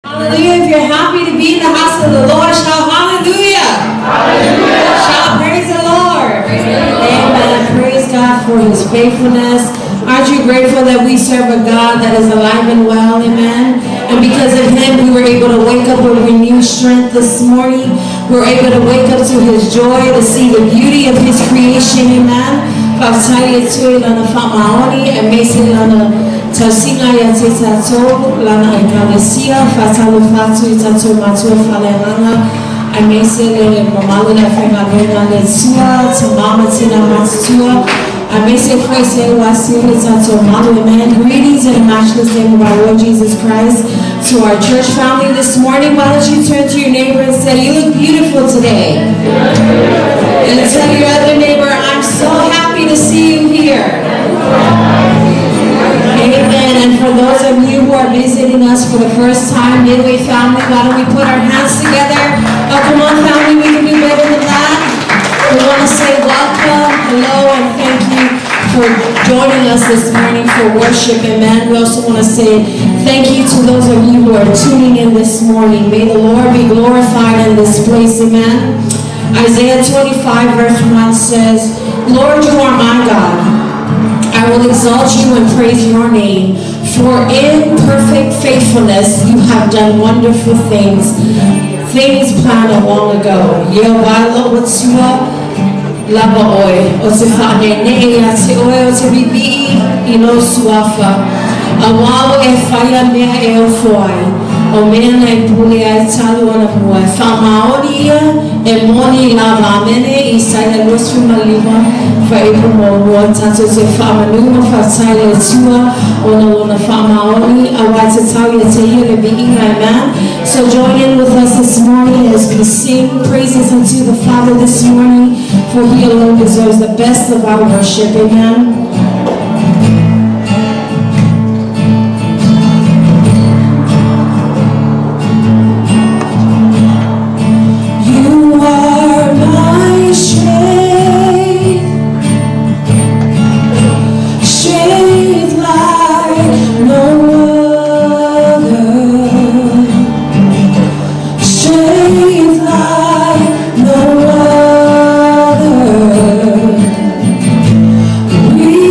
Hallelujah. If you're happy to be in the house of the Lord, shout hallelujah. Hallelujah. Shout praise the Lord. Amen. Praise God for his faithfulness. Aren't you grateful that we serve a God that is alive and well? Amen. And because of him, we were able to wake up with renewed strength this morning. We were able to wake up to his joy, to see the beauty of his creation. Amen. Tasina ya tetato lana Galatia fatalo fatu itato matua falerana amesele mamalo na fema lena letua tamama tina matua amese kwese wasi itato malo. Amen. Greetings in the matchless name of our Lord Jesus Christ to our church family this morning. Why don't you turn to your neighbor and say, you look beautiful today. And tell your other neighbor, I'm so happy to see you here. Amen. And for those of you who are visiting us for the first time, Midway family, why don't we put our hands together? Oh, come on, family, we can do better than that. We want to say welcome, hello, and thank you for joining us this morning for worship. Amen. We also want to say thank you to those of you who are tuning in this morning. May the Lord be glorified in this place. Amen. Isaiah 25 verse 1 says, Lord, you are my God. I will exalt you and praise your name, for in perfect faithfulness you have done wonderful things planned long ago. Yewalo watua laba oi otefane ne ate oi otebibi ino suafa awawo e faya mea e ofoi o mena e pule ai talu ana mua famaonia e moni lava mene isaia lusu malima fa ipo mo tato te famanuma fa taile tua ona famaoni awate talia te ile bi. Amen. So join in with us this morning as we sing praises unto the Father this morning, for he alone deserves the best of our worship. Amen. We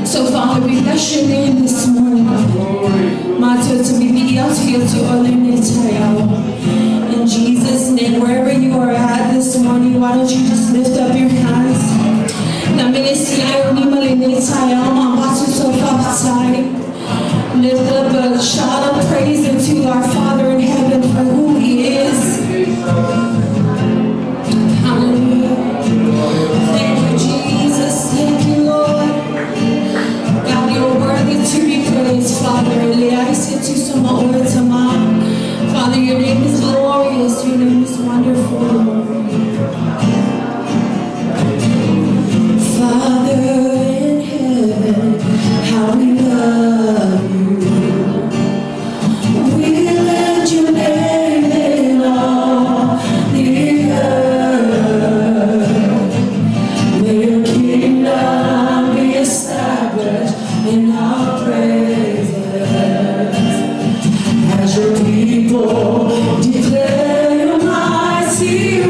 So Father, we bless your name this morning. In Jesus' name, wherever you are at this morning, why don't you just lift up your hands? Lift up a shout of praise unto our Father in heaven for who He is. Hallelujah. Thank you, Jesus. Thank you, Lord. God, you're worthy to be praised, Father. Father, your name is glorious. Your name is wonderful, Lord. Father in heaven, how we love you. We lift your name in all the earth. May your kingdom be established in our praises. As your people declare your mighty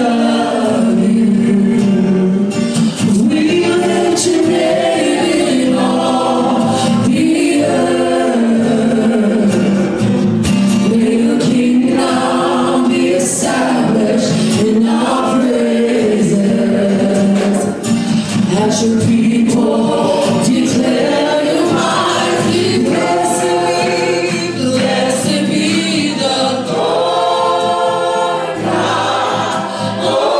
love you. We lift your name in all the earth. May your kingdom be established in our praises. As your people declare your mighty, blessed be the Lord God.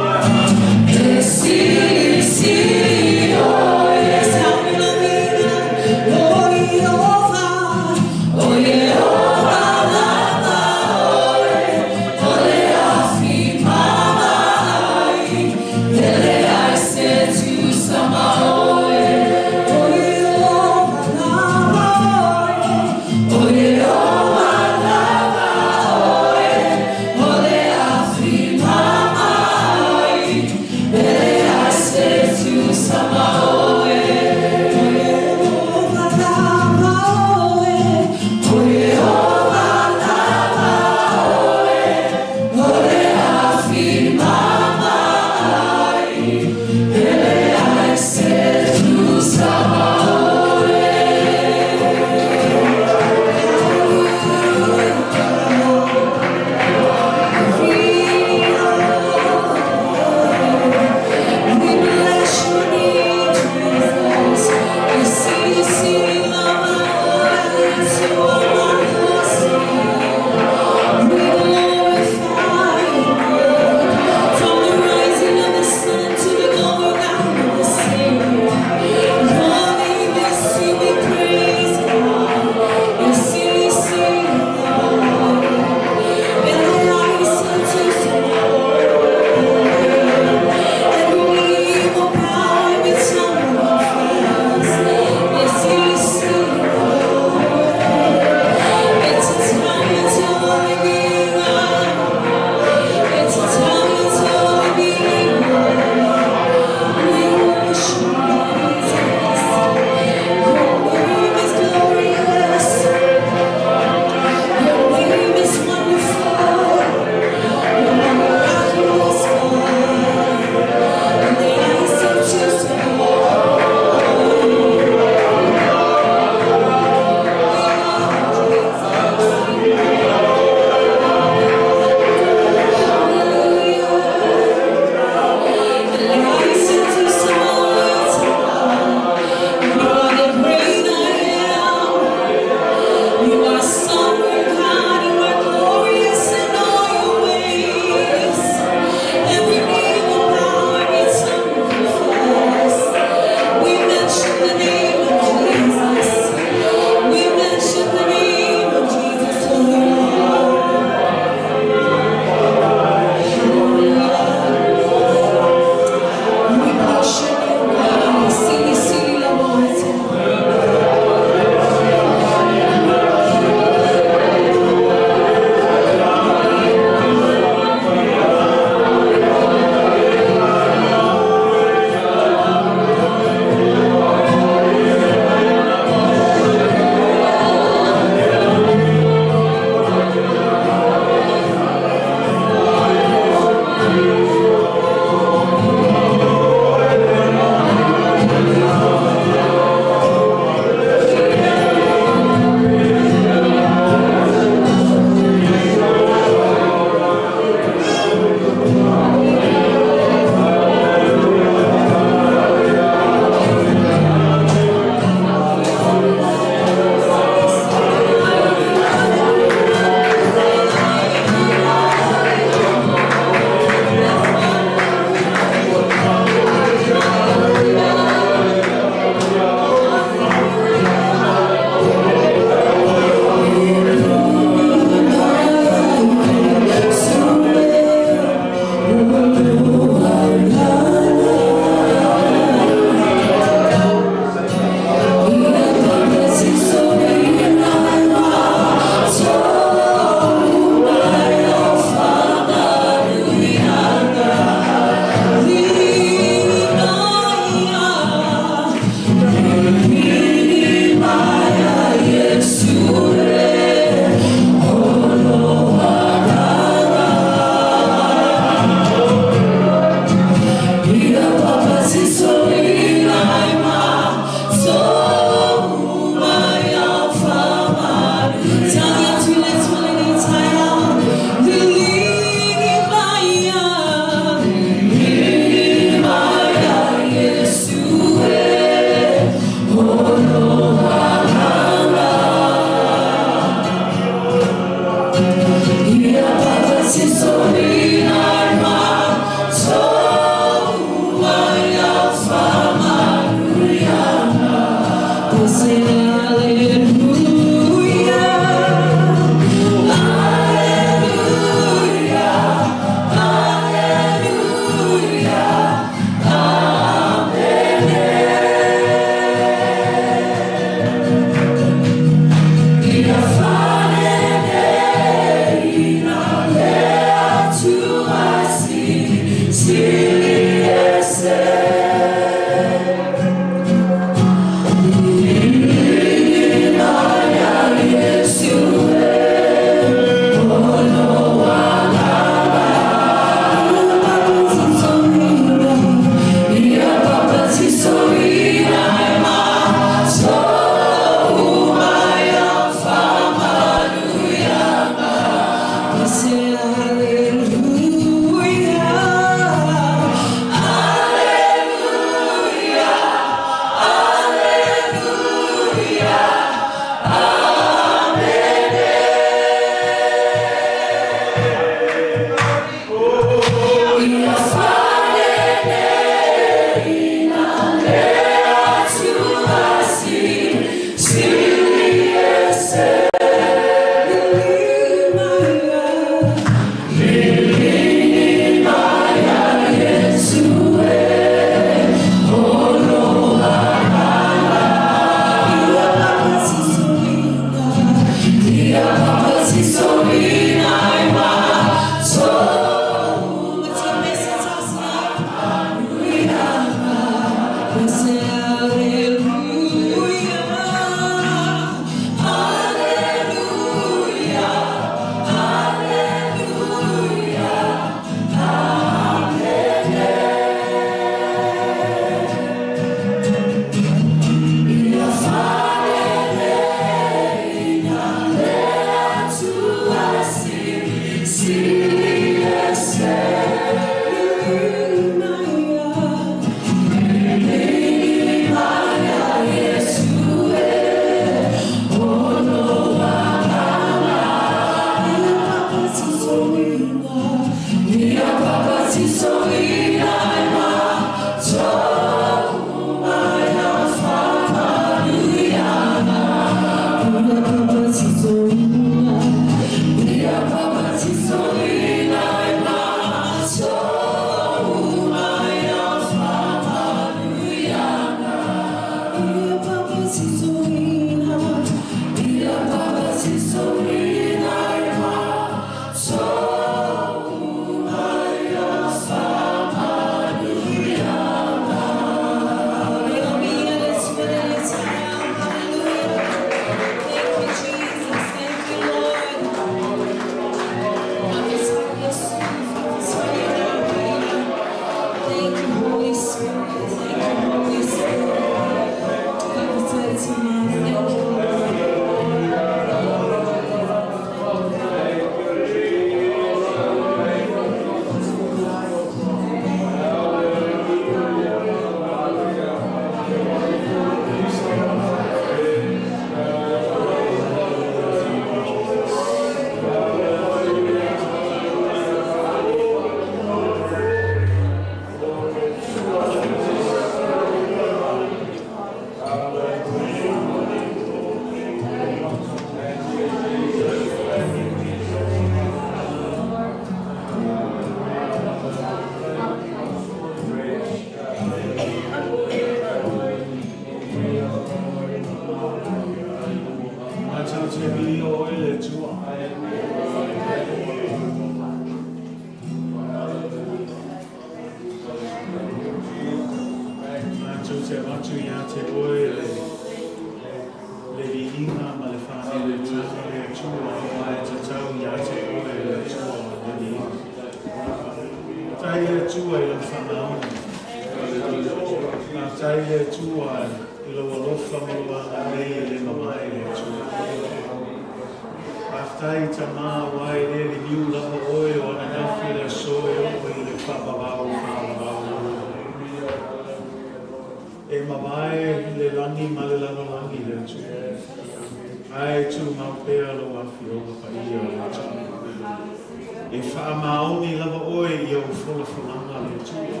E whaamaoni lava oe i au folafolaga le tua.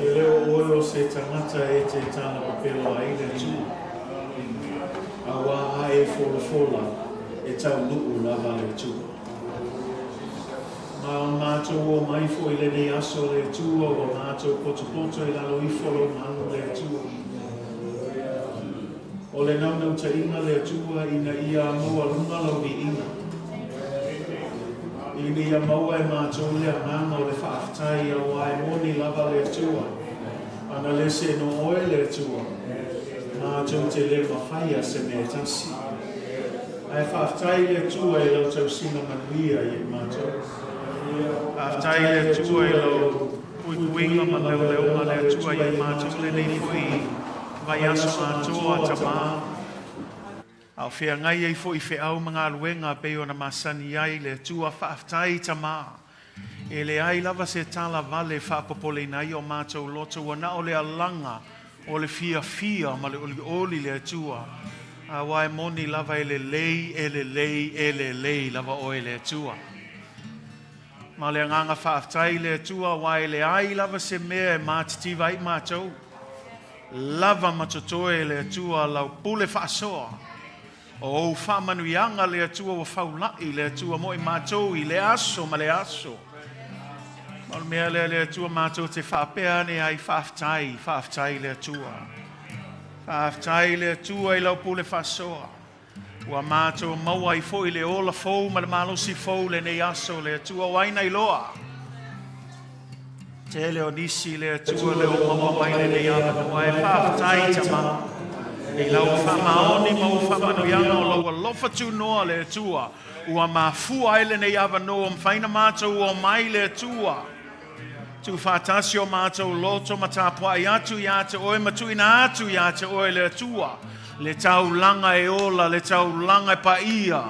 E leo oe o se tangata e te tana papelo ai le tua. Awa ae folafola e tau nuu lava le tua. Ma o mātou o maifo i le nei aso le tua o mātou poto i lalo i folo manu le tua. O le naunau ta inga le tua ina ia moa lunga lau ni inga. Ina ia maua e mātou le amanga o le whaaftai a wae moni lava le tua. Ana le se no oe le tua. Mātou te le mawhaia se me tasi. Ai whaaftai le tua e lau tau sina manuia i mātou. Whaaftai le tua e lau puinga ma leo ma le tua i mātou le nei fui. Vai aso mātou a tamaa. Au whea ngai ei fo i whe au mga aluenga peo na masani ai le tua whaaftai tamaa. E le ai lava se tala vale whaapopole nai o mātou loto wana o le alanga o le fia ma le oli le tua. A wae moni lava e le lei lava o e le tua. Ma le nganga whaaftai le tua wae le ai lava se mea e mātitiva i mātou. Lava matotoe le tua lau pule whaasoa. O whamanuianga le atua o whaulai le atua mo i mātou i le aso ma le aso. Mal mea le atua mātou te whapea ne ai whaaftai le atua. Whaaftai le atua i lau pule whasoa. Ua mātou maua i fo i le ola fau ma le malosi fau le nei aso le atua waina i loa. Te leo nisi le atua le o maua mai le nei ama wa e whaaftai tama. E lau whamaoni mau whamanoianga o lau alofa tu noa le tua. Ua mafua ele nei awa noa mwhaina mātou o mai le tua. Tu whatasi o mātou loto matapua i atu i ate oe matu ina atu i ate oe le tua. Le tau langa e ola, le tau langa e paia.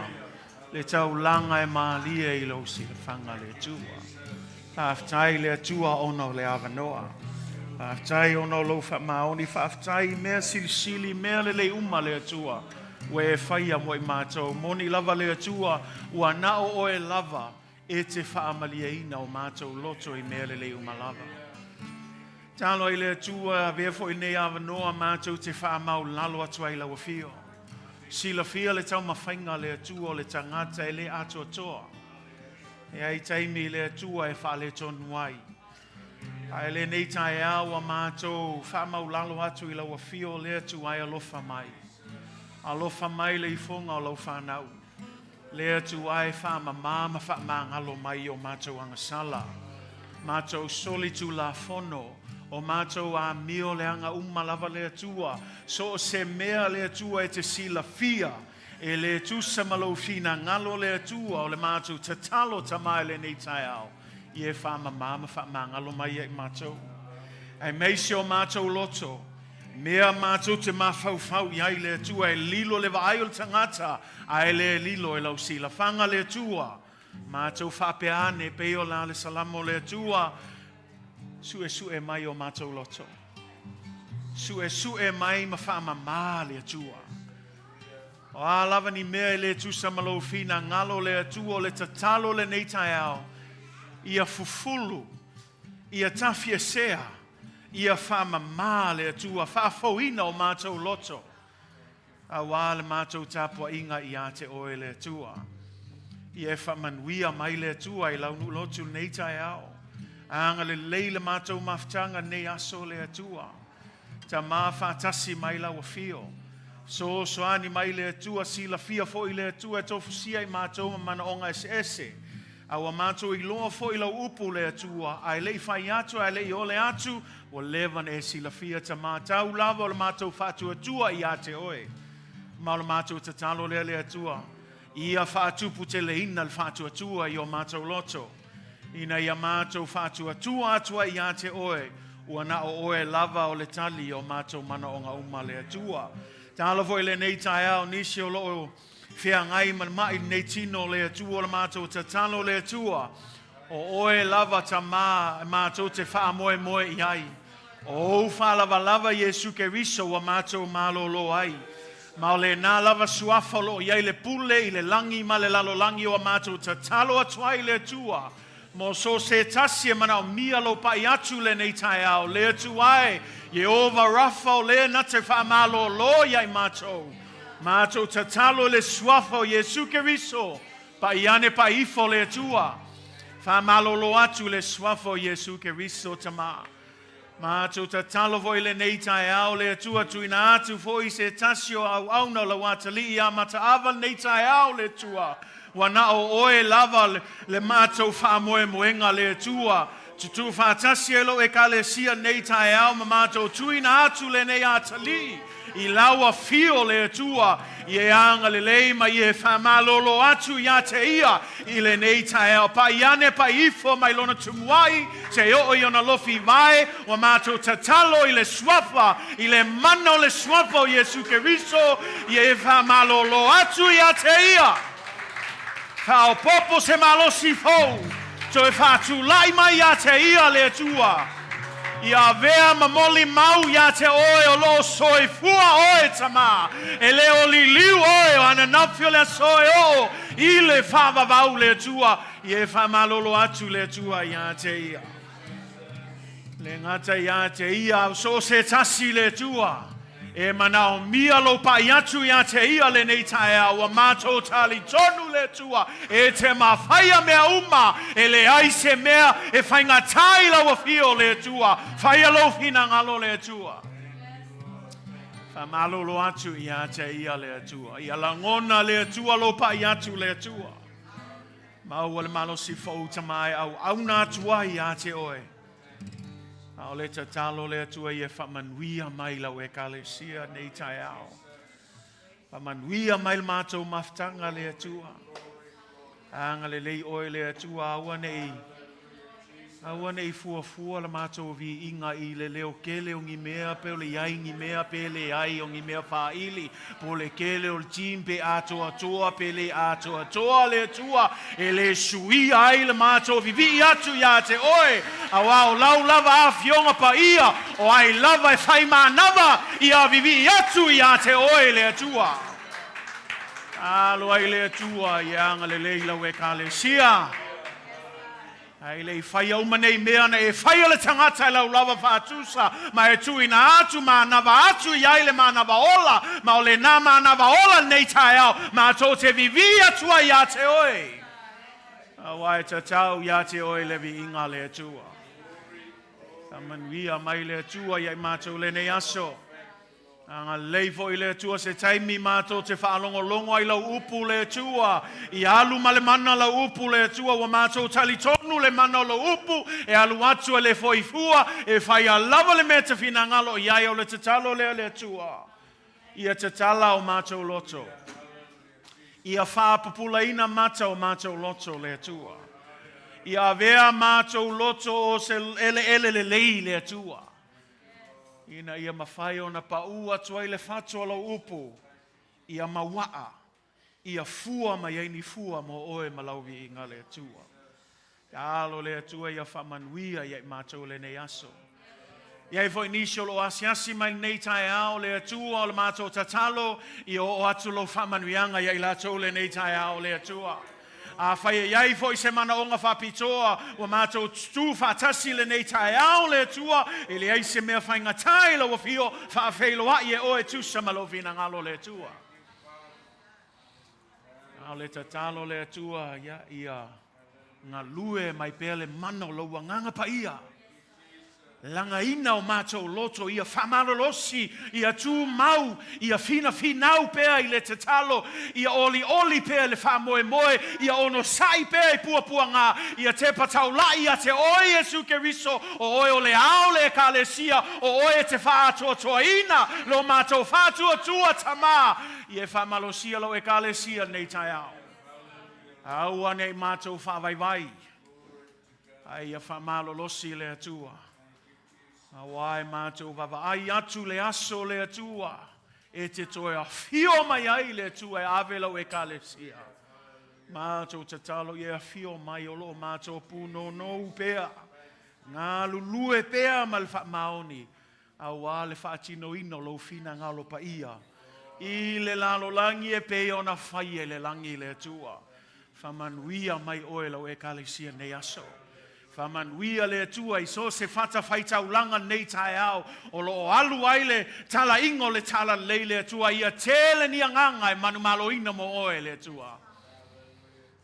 Le tau langa e maalia i lau si le whanga le tua. Whaftai le tua ono le awa noa. Whaftai ono lo whamaoni, whaftai mea sili mea le uma le atua. Ue e whaia mo i mātou. Moni lava le atua, ua nao o e lava e te whaamalia ina o mātou loto i mea le uma lava. Talo i le atua, vefo i nei awa noa mātou te whaamau lalo atua i lau fio. Sila fia le tau mawhainga le atua o le tangata e le atua toa. E ai taimi le atua e whaale tonu ai. Ai le nei tae awa mātou whamau lalo atu i lau fio le atu ai alofa mai. Alofa mai le ifonga o lau whanau. Le atu ai whama mama whamangalo mai o mātou agasala. Mātou solitu la fono. O mātou a mio le anga lava le atua. So se mea le atua e te sila fia. E le tusa malo fina ngalo le atua o le mātou tatalo tamai le nei tae au. Ie whama mama whamangalo mai e mātou. E meisi o mātou loto. Mea mātou te mawhau iai le atua e lilo le vaai o le tangata. A le lilo e lau sila whanga le atua. Mātou whapeane peo la le salamo le atua. Sue mai o mātou loto. Sue mai ma whama mā le atua. O a lava ni mea le tusa malo fina ngalo le atua o le tatalo le nei tae au. Ia fufulu, ia tafia sea, ia whama mā le atua, whafoina o mātou loto. A wā le mātou tapua inga i ate oe le atua. Ia whamanuia mai le atua i launu lotu nei tae au. Anga le leile mātou maftanga nei aso le atua. Ta mā whatasi mai lau a fio. So soani mai le atua sila fia fo i le atua tofusia i mātou mana onga ese. Awa mātou i loa fo i lau upu le atua. Ai lei whai atu, ai lei o le atu. O levan e sila fia ta mātou lava o le mātou whatu atua i ate oe. Ma o le mātou tatalo le atua. Ia whatupu te le ina le whatu atua i o mātou loto. Ina ia mātou whatu atua i ate oe. Ua na o oe lava o le tali o mātou mana o ngā le atua. Tāla foi le nei tae au nisi o loo whia ngai man mai nei tino le atua o le mātou te talo le atua. O oe lava ta mātou te wha moe i ai. O wha lava Iesu ke riso wa mātou malo lo ai. Ma o le nā lava suafa lo iai le pule I le langi ma le lalo langi o mātou ta talo atua I le tua. Mo so se tasi e mana o mia lo pa I atu le nei tai au. Le atu ai, Yehova Rafa o le na te whaamalo lo iai mātou. Mātou ta talo le suafa o Iesu Keriso. Pa iane pa ifo le tua. Whaamalo lo atu le suafa o Iesu Keriso tama. Mātou ta talo voi le nei tai au le atua tuina atu foi se tasio au auna la watali ia mata ava nei tai au le tua. Wana o oe lava le mātou whaamoe moenga le atua. Tutu whātasielo e Kalatia nei tai au ma mātou tuina atu le nei atali. I laua fio le atua. I e anga le leima I e whamalolo atu ia te ia. I le nei tai au. Pa iane pa ifo mai lona tumuai. Te o iona lofi vai. Wa mātou tatalo I le swafa. I le mana o le swafa o Iesu Keriso. I e whamalolo atu ia te ia. Ka o popo se malosi fou. So e whātu lai mai ia te ia le atua. Ia vea mamoli mau ia te oe o lo soe fua oe tama. E le o li liu oe o ananapio le soe o. I le whavavau le atua. I e whamalolo atu le atua ia te ia. Le ngata ia te ia so se tasi le atua. E mana o mia lo pa iatu ia te ia le nei taea wa mātou tali tonu le tua e te mawhaia mea uma e le aise mea e whainga tai lau a fio le tua whaia lo fina ngalo le tua whamalo lo atu ia te ia le tua ia langona le tua lo pa iatu le tua mau le malo si fau tamai au na tua ia te oe o le tatalo le atua I e whamanuia mai lau e Kalatia nei tai au. Whamanuia mai le mātou maftanga le atua. Anga le lei oe le atua aua nei. Aua nei fua le mātou vi inga I le leo kele o ngi mea pe o le iai ngi mea pe le ai o ngi mea whaili. Po le kele o le tim pe atoa toa pe le atoa toa le atua. E le sui ai le mātou vi atu ia te oe. Awa o lau lava a fionga pa ia. O ai lava e whai manava. Ia vivi atu ia te oe le atua. Alo ai le atua ia anga le lei lau e Kalatia. Ai le whaia umanei mea na e whaia le tangata lau lava whaatusa. Ma e tuina atu ma nava atu iai le ma nava ola. Ma o le nā ma nava ola nei tai au. Ma tō te vivi atua ia te oe. Awai ta tau ia te oe le vi inga le atua. Tamanuia mai le atua iai mātou le nei aso. Anga leifo I le atua se taimi mātou te whaalongolongo ai lau upu le atua. I alu ma le mana lau upu le atua wa mātou tali tonu le mana lau upu. E alu atu e le foifua e whai a lava le mea te whinangalo iai o le tatalo le atua. Ia tatala o mātou loto. Ia whapupula ina mata o mātou loto le atua. Ia vea mātou loto o se ele le lei le atua. Ina ia mawhai o na paua tuai le whatua lau upu. Ia mawaa. Ia fua ma iaini fua mo oe malauvi I ngā le atua. Ia alo le atua ia whamanuia ia mātou le nei aso. Ia I foi nisho lo asiasi mai nei tai au le atua o le mātou tatalo. Ia o atu lo whamanuianga ia I latou le nei tai au le atua. A whaia iai foi se mana o ngā whapitoa wa mātou tū whatasi le nei tai au le tua e le aise mea whainga tai lau a fio whaafeilo a I e oe tusa malovina ngalo le tua. A le tatalo le tua ia ngā lue mai pele mano lau a nganga pa ia. Langa ina o mātou loto ia whamarolosi, ia Tumau, ia finau pēa I le tatalo, ia oli pēa le whamoe, ia ono sai pēa I pua ngā, ia te patau lai, ia te oe Iesu Keriso, o oe o le ao le Kalatia, o oe te whaatoa lo mātou whatua tama, ia whamalosia lo e Kalatia nei tai ao. Aua nei mātou whawaiwai, ai ia whamalolosi le atua. Awai mātou wawa ai atu le aso le atua. E te toe a fio mai ai le atua e awelo e Kalatia. Mātou tatalo e a fio mai o lo mātou puno nou pēa. Ngā lulue pēa ma le wha maoni. Awa le wha atino ino lo fina ngalo pa ia. I le lalolangi e pe ona whai e le langi le atua. Whamanuia mai oe lau e Kalatia nei aso. Whamanuia le atua I so se whata whaitaulanga nei tae au. O lo alu ai le tala ingo le tala lei le atua. Ia tele ni anganga e manumalo ina mo oe le atua.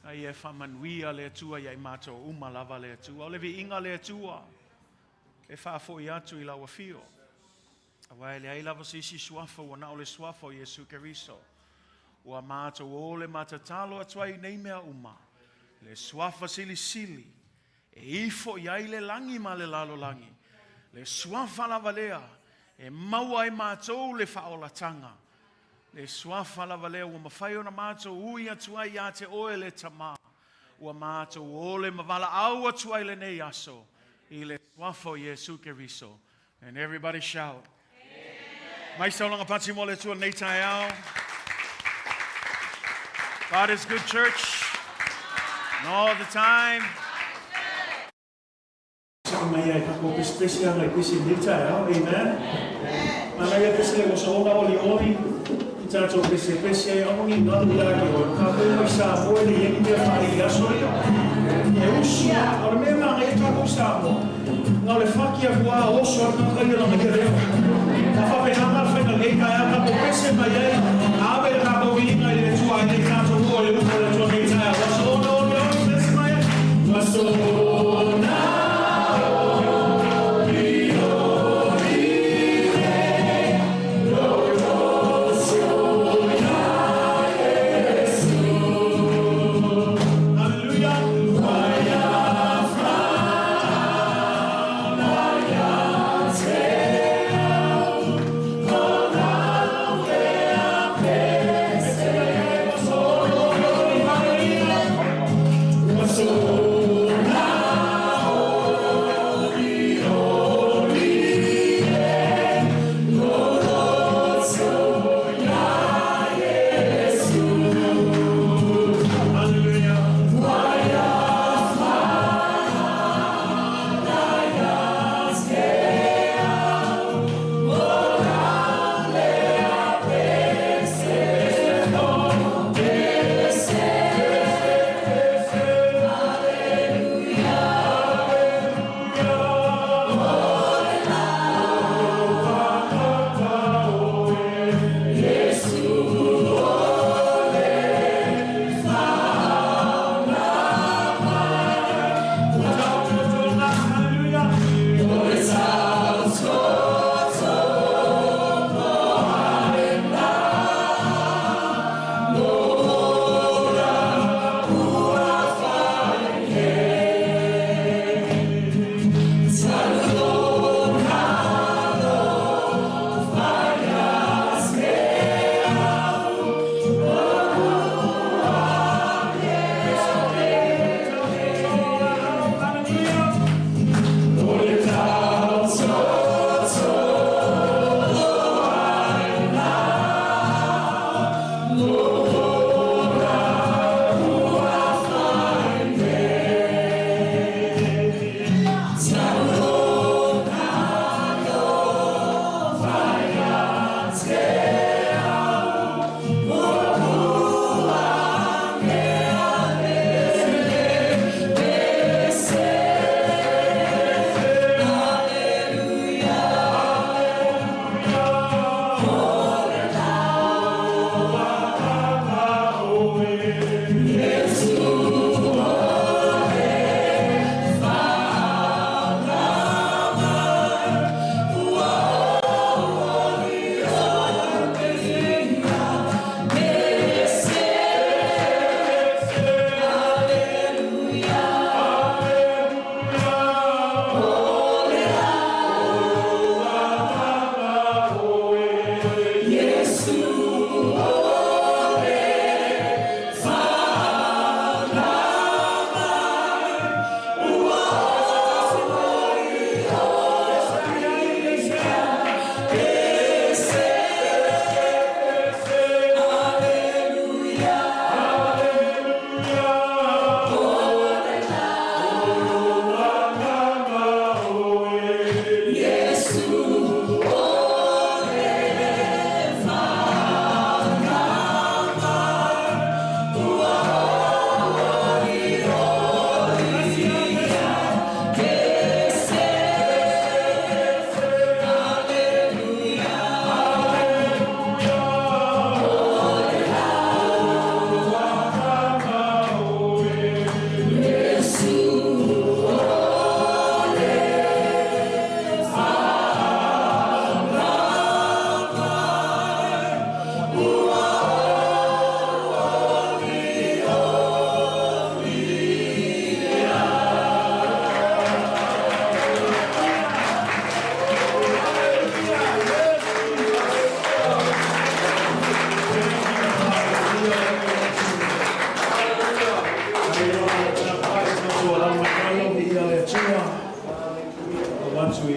Ai e whamanuia le atua ia I mato umalava le atua. O le vi inga le atua. E whafo I atu I lawa fio. Awai le ai lava sisi suafo wana o le suafo Iesu Keriso. Ua mato o le matatalo atuai nei mea uma. Le suafa sili sili. E ifo I ai le langi ma le lalo langi. Le suafa lava lea. E maua I mato le whaolatanga. Le suafa lava lea ua mawhai ona mato ui atuai ia te oe le tama. Ua mato o le mavala au atuai le nei aso. I le suafo Iesu Keriso. And everybody shout. Mai saulanga pati mo le tua nei tae au. God is good, church. And all the time. Amen. Malaya pese ko so na oli oli. Tato pese amongi na lagi o ka ko sa mo le yeng dia fai ya so yo. E usia o me ma ngai ka ko sa mo. Na le fakia kwa o so na kai na me re. Ka fa pe na fa na ngai ka ya ka ko pese mai ai. Ave ka ko vi ngai le tu ai ka to mo le ko le to ngai ta. So no no pese mai. So na Yeah.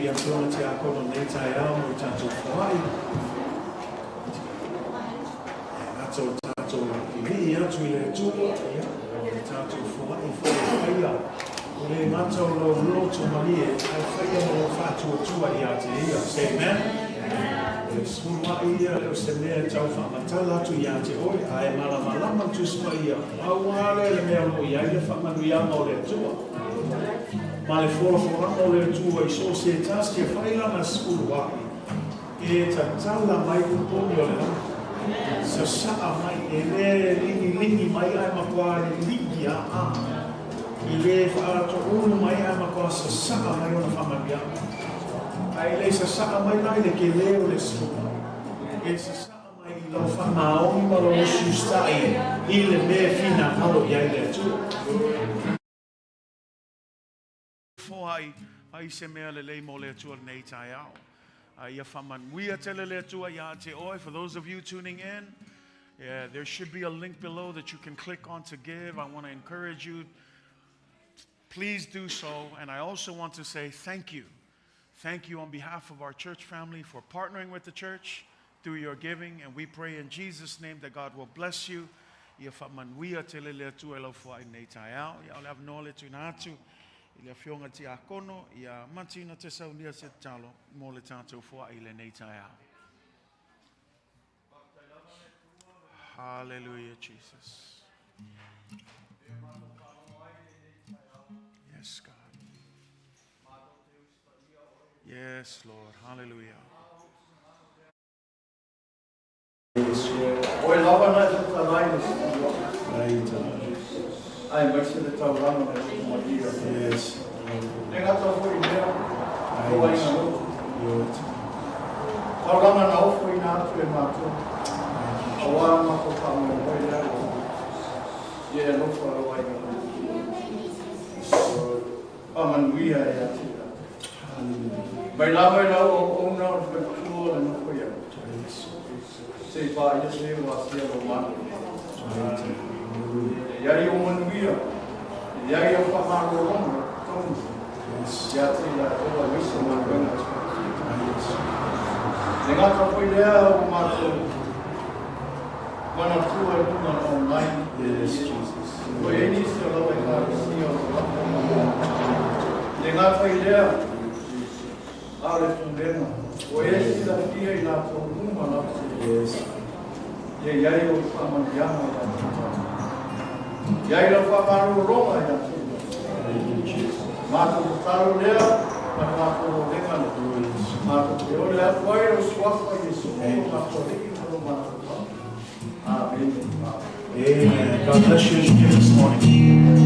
ia tōna te akono nei tai ao mo tātou whai. Tātou ki atu I le tua, tātou whai whaia. O le mātou lo roto mani e whaia mo whātua tua I a te ia. Say amen. E suma ia e o se mea tau whamatala atu I a te oi. A e malama tu suma ia. Awale le mea mo ia I le whamanu ia mo le tua. Ma le folafolaga o le tua I so se taske whaila na skulu waki. E ta tala mai kuponi o le hana. Sa saa mai e le lingi mai ai makua le ligi a. I le whaato unu mai ai makua sa saa mai o na whamabia. Ai le sa saa mai lai le ke leo le skulu. E sa saa mai I lau whamaongi malo le sustai I le mea fina halo I ai le tua. Ai se mea le lei mo le atua nei tai au. Ia whamanuia tele le atua ia te oi. For those of you tuning in, there should be a link below that you can click on to give. I want to encourage you. Please do so. And I also want to say thank you. Thank you on behalf of our church family for partnering with the church through your giving. And we pray in Jesus' name that God will bless you. Ia whamanuia tele le atua alofa nei tai au. Ia ole avno le tuna atu. I le fionga ti a kono, I a matina te saunia se talo, mo le tātou fua I le nei tai au. Hallelujah, Jesus. Yes, God. Yes, Lord. Hallelujah. Oi lava na te talai ai vai ser de Tauamiotonuina na magia. Yes. Nega to foi mea. Oi no. Tauamiotonuina na Ofoina tu e mato. Awa ma ko pa mo oi la. Ye no fo oi no. Amanuia e atira. Vai lá o na o no foi. Sei pa ia se o asia o mano. Yari o manuia. Yari o whamaro ronga. Ia te la toa wisa manuia. Ne ngata foi lea o mato. Mana tua e tuma online. Yes, Jesus. O e nisi o lawa I ngā si o ne ngata foi lea. Ale tundena. O e si la fia I la tō uma la. Yes. Ye yai o whamaniama I la. Yai la whamaru ronga I la. Mātou o taro lea, mātou o renga le. Mātou te ore atu ai o suafa Iesu. Mātou reki taro mātou. Amen. Amen. God bless you as you give this morning.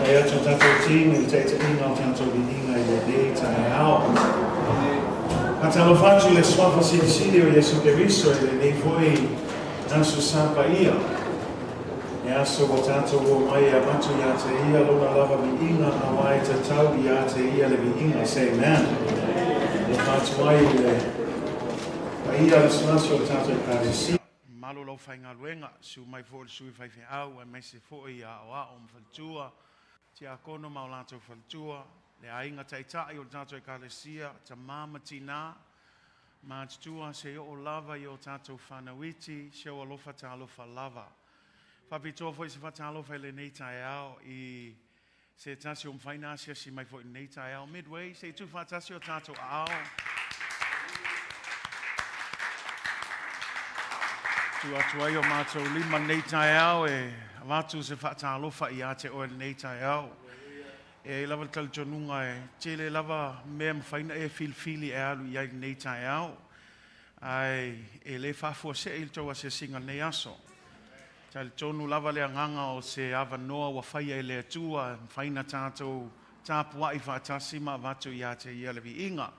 Ai atu tātou tīnga I te inga o tātou I inga I le nei tai ao. A talo whatu le swafa sili o Iesu Keriso I le nei foi nasu sapa ia. E aso o tātou o mai a matu ia te ia lona lava mi inga a wai te tau ia te ia le mi inga. Say amen. E whatu ai le ia le sunasio o tātou karesi. Malo lo fai galuega su mai fo sui fai fe au e mai se fo ia o a om faltua ti a kono ma o latou faltua le ainga taitai o tātou Kalatia ta mama tina ma tua se o lava I o tātou whanawiti se o alofa ta alofa lava whapitoa fo I se whata alofa le nei tai au I se tasi o mwhainasia si mai fo I nei tai au Midway se tu whatasi o tātou au Atua I o mātou lima nei tai au e watu se whaatalofa I a te oe nei tai au. E lava talitonunga e tele lava mea mwhaina e filfili e alu I ai nei tai au. Ai e le whafua se il toa se singa nei aso. Talitonu lava le anganga o se awa noa wa whaia e le atua mwhaina tātou tāpua I whaatasima watu I a te ia levi inga.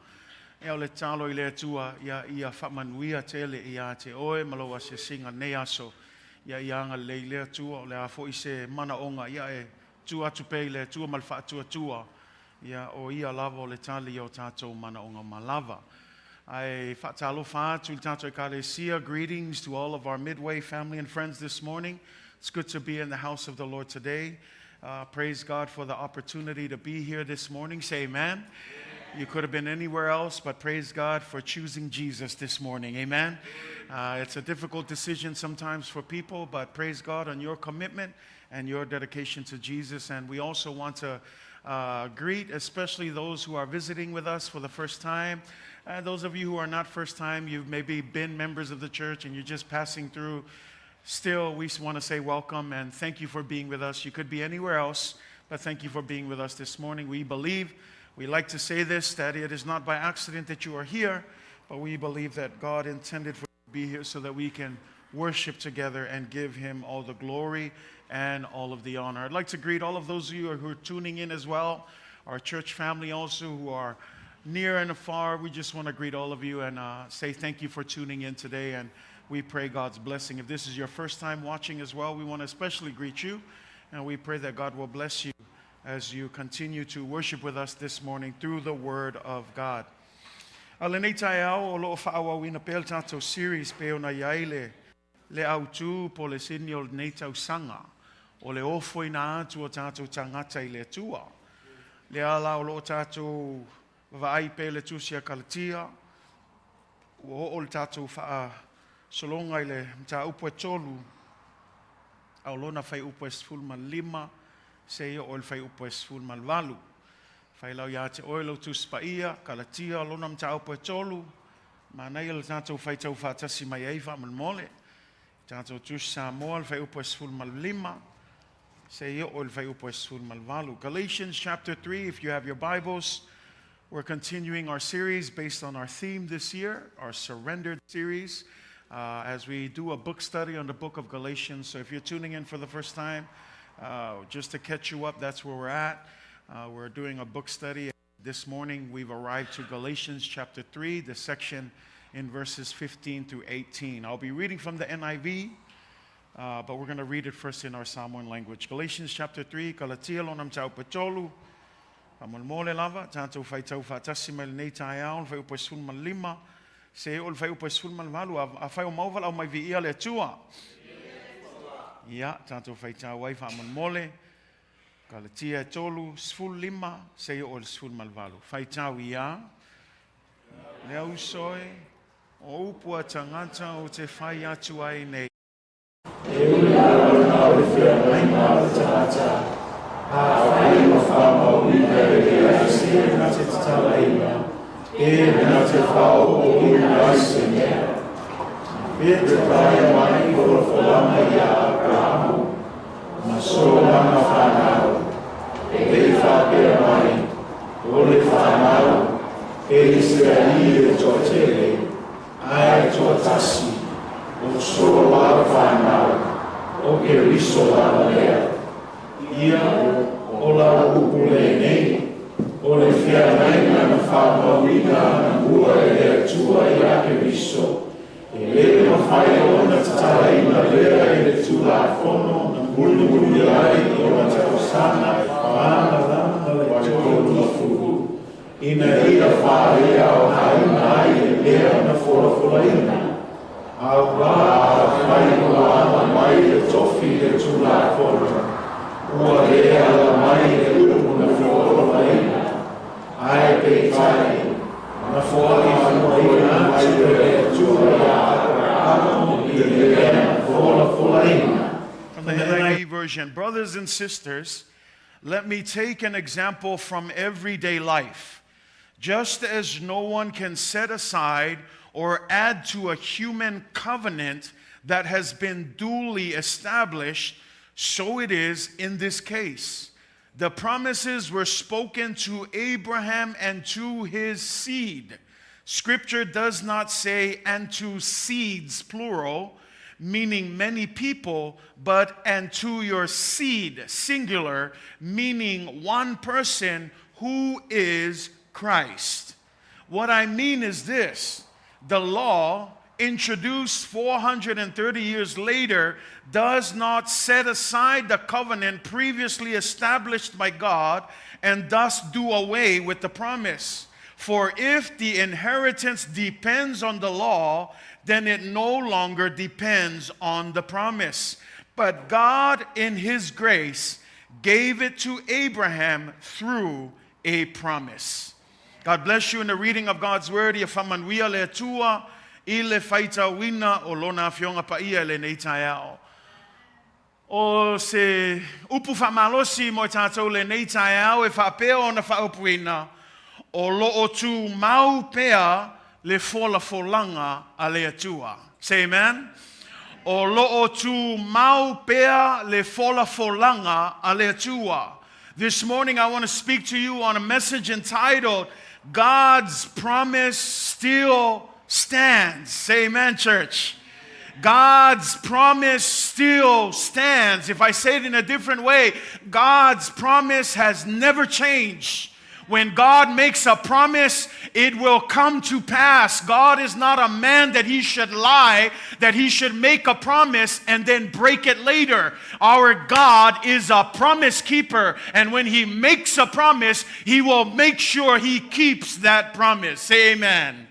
E o le talo I le atua ia whamanuia tele I a te oe maloa se singa nei aso ia anga le atua o le afo I se mana onga ia e tua tupei le atua mal whaatua ia o ia lava o le tali o tātou mana onga malava. Ai whaatalo whaatu I tātou Kalatia. Greetings to all of our Midway family and friends this morning. It's good to be in the house of the Lord today. Praise God for the opportunity to be here this morning. Say amen. You could have been anywhere else, but praise God for choosing Jesus this morning. Amen. It's a difficult decision sometimes for people, but praise God on your commitment and your dedication to Jesus. And we also want to greet especially those who are visiting with us for the first time. Those of you who are not first time, you've maybe been members of the church and you're just passing through. Still, we want to say welcome and thank you for being with us. You could be anywhere else, but thank you for being with us this morning. We like to say this, that it is not by accident that you are here, but we believe that God intended for you to be here so that we can worship together and give Him all the glory and all of the honor. I'd like to greet all of those of you who are tuning in as well, our church family also who are near and afar. We just want to greet all of you and say thank you for tuning in today, and we pray God's blessing. If this is your first time watching as well, we want to especially greet you, and we pray that God will bless you as you continue to worship with us this morning through the Word of God. Ale nei tai au o loo whaawawina pel tātou series pe ona iai le autu po le sini o nei tau sanga o le Ofoina atu o tātou tagata I le Atua. Le ala o loo tātou vaai pe le tusia Kalatia o le tātou wha solonga I le mta upo e tolu au lona whai upo e sfulma lima se o le fai upo e sful malvalu. Fai lau ia te oilo tu spaia, Kalatia, lona mta upo e tolu, ma nei le tātou fai tau whātasi mai eiva malmole. Tātou tu Samoan fai upo e sful malima, se o le fai upo e sful malvalu. Galatians chapter 3, if you have your Bibles, we're continuing our series based on our theme this year, our Surrendered series, as we do a book study on the book of Galatians. So if you're tuning in for the first time, just to catch you up, that's where we're at. We're doing a book study. This morning we've arrived to Galatians chapter 3, the section in verses 15 through 18. I'll be reading from the NIV, but we're going to read it first in our Samoan language. Galatians chapter 3, Kalatia lonam tau patolu, amolmole lava, tātou whai tau whātasi mai nei tai au, whai upa sul man lima, se o whai upa sul man malu, a whai o mauwala au mai vi ia le Atua. Ia, tātou whai tā wai wha mole, Kalatia e tolu, sful lima, se o le sful malvalu. Whai tāu ia, le au soe, o upua tangata o te whai atu ai nei. E ui ala nau e whia mai nau tagata, a whai o whamau I e a se na te tala ina, e na te whao o ina aise mea. Pete taia mai Folafolaga I Abrahamu, ma so lana whanau, e whapea mai, o le whanau, e Israeli e toa tele, ai toa tasi, o so lana whanau, o ke riso lana lea, ia o la upule nei. O le fia naina na whamawina na ua e le atua I ake viso. E le mawhai o na tatai na lea e le tula fono na muli ai o na tausana e whaana lana le tolu na fuku. Ina ira whaarea o haina ai e lea na folafolaga. Au wā whai o ala mai le tofi le tula fono. Ua lea ala mai le upu na folafolaga. Ai pe tai, na foli whanuaina ai le tua Atua I le Folafolaga. From the NIV version, brothers and sisters, let me take an example from everyday life. Just as no one can set aside or add to a human covenant that has been duly established, so it is in this case. The promises were spoken to Abraham and to his seed. Scripture does not say and to seeds, plural, meaning many people, but and to your seed, singular, meaning one person who is Christ. What I mean is this: the law, introduced 430 years later, does not set aside the covenant previously established by God and thus do away with the promise. For if the inheritance depends on the law, then it no longer depends on the promise. But God, in His grace, gave it to Abraham through a promise. God bless you in the reading of God's word. Iafamanwia le Atua, ile faita wina o lona fionga pa ia le nei taiao. O se upu whamalosi mo tātou le nei taiao e whapeo na whaupuina. O loo tu mau pea le folafolaga a le Atua. Say amen. O loo tu mau pea le folafolaga a le Atua. This morning I want to speak to you on a message entitled, God's Promise Still Stands. Say amen, church. God's promise still stands. If I say it in a different way, God's promise has never changed. When God makes a promise, it will come to pass. God is not a man that He should lie, that He should make a promise and then break it later. Our God is a promise keeper, and when He makes a promise, He will make sure He keeps that promise. Say amen.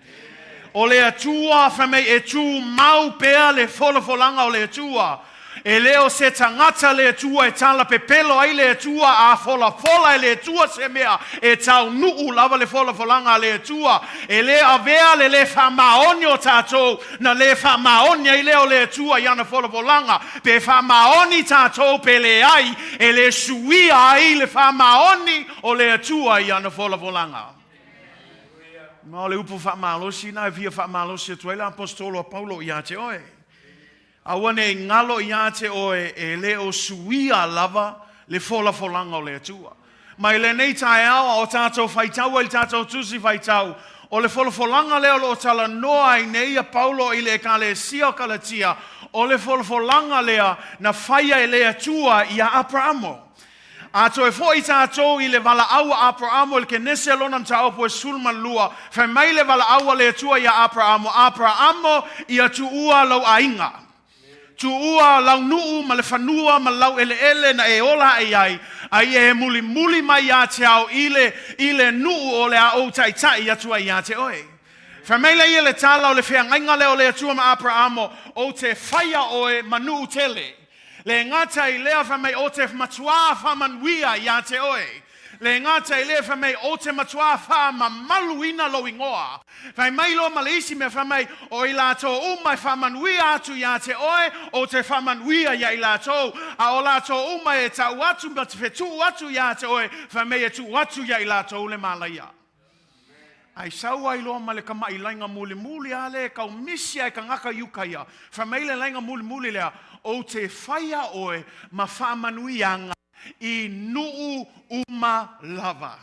O le Atua whamei e tū mau pea le folafolaga o le Atua. E leo se tangata le Atua e tala pepelo ai le Atua a folafola e le Atua se mea e tau nuu lava le folafolaga le Atua. E le avea le whamaoni o tātou na le whamaoni ai leo le Atua i ana folafolaga. Pe whamaoni tātou pe le ai e le suia ai le whamaoni o le Atua i ana folafolaga. Ma le upu whamalosi na via whamalosi tuela apostolo Paulo i ate oe. Awane ngalo i ate oe e leo suia lava le folafolaga o le Atua. Mai le nei taeawa o tātou whaitau e tātou tusi whaitau. O le folafolaga leo lo tala noa i nei a Paulo i le Kalatia o Kalatia. O le folafolaga lea na whaia e le Atua i a Abrahamo. Ato e foi tātou i le wala aua Abrahamo il ke nese alona mtaupo e sulman lua. Whai mai le wala aua le Atua i a Abrahamo. Abrahamo i a tuua lau ainga. Tuua lau nuu ma le whanua ma lau ele na e ola ai. Ai e muli mai a te au i le nuu o le a o taitai atua i a te oe. Whai mai le i le tala o le whiangainga leo le Atua ma Abrahamo o te whaia oe ma nuu tele. Le ngata I lea whamei o te matua whamanwia I a te oe. Le ngata I lea whamei o te matua whamamaluina lo ingoa. Whai mai lo malisi me whamei o I lato umai whamanwia atu I a te oe o te whamanwia I lato. A o lato umai e tau atu ma te whetu atu I a te oe whamei e tu atu I lato le malaia. Ai sau ai loa ma le kamai lainga muli ale kau misi ai ka ngaka yukaia. Whamei le lainga muli lea. O te whaia oe ma whamanuianga I nuu uma lava.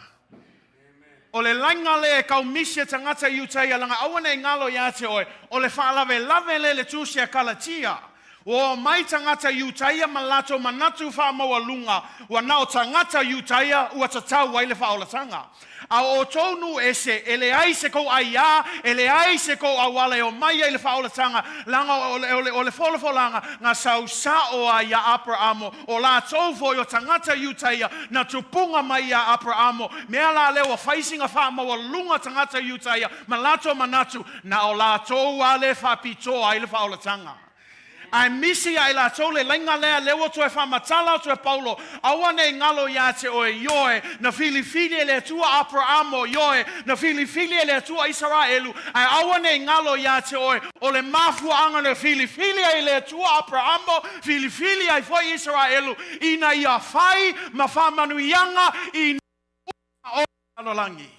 O le lainga le e kau misia tangata iutai alanga awane ngalo I a te oe. O le whaalawe lave le tusia Kalatia. O mai tangata iutaia malato manatu wha mawalunga. Wa nao tangata iutaia ua tatau waile whaolatanga. A o tonu ese, ele ai se kou aia, ele ai se kou awale o mai ele whaolatanga, langa ole folafolaga, ngā sau sa o a ia Abrahamo, o la tau fo o tangata iutaia, na tupunga mai ia Abrahamo, mea la leo a whaisinga wha mawalunga tangata iutaia, malato manatu, na o la tau ale whapitoa ele whaolatanga. Ai misi ai la tole lenga lea lewa to e whamatala to e Paulo. Awane ngalo ya te oe yoe na filifili le tua Abrahamo yoe na filifili le tua Israelu. Ai awane ngalo ya te oe o le mafu anga na filifili le tua Abrahamo filifili ai foi Israelu. Ina ia fai ma whamanu ianga i o alolangi.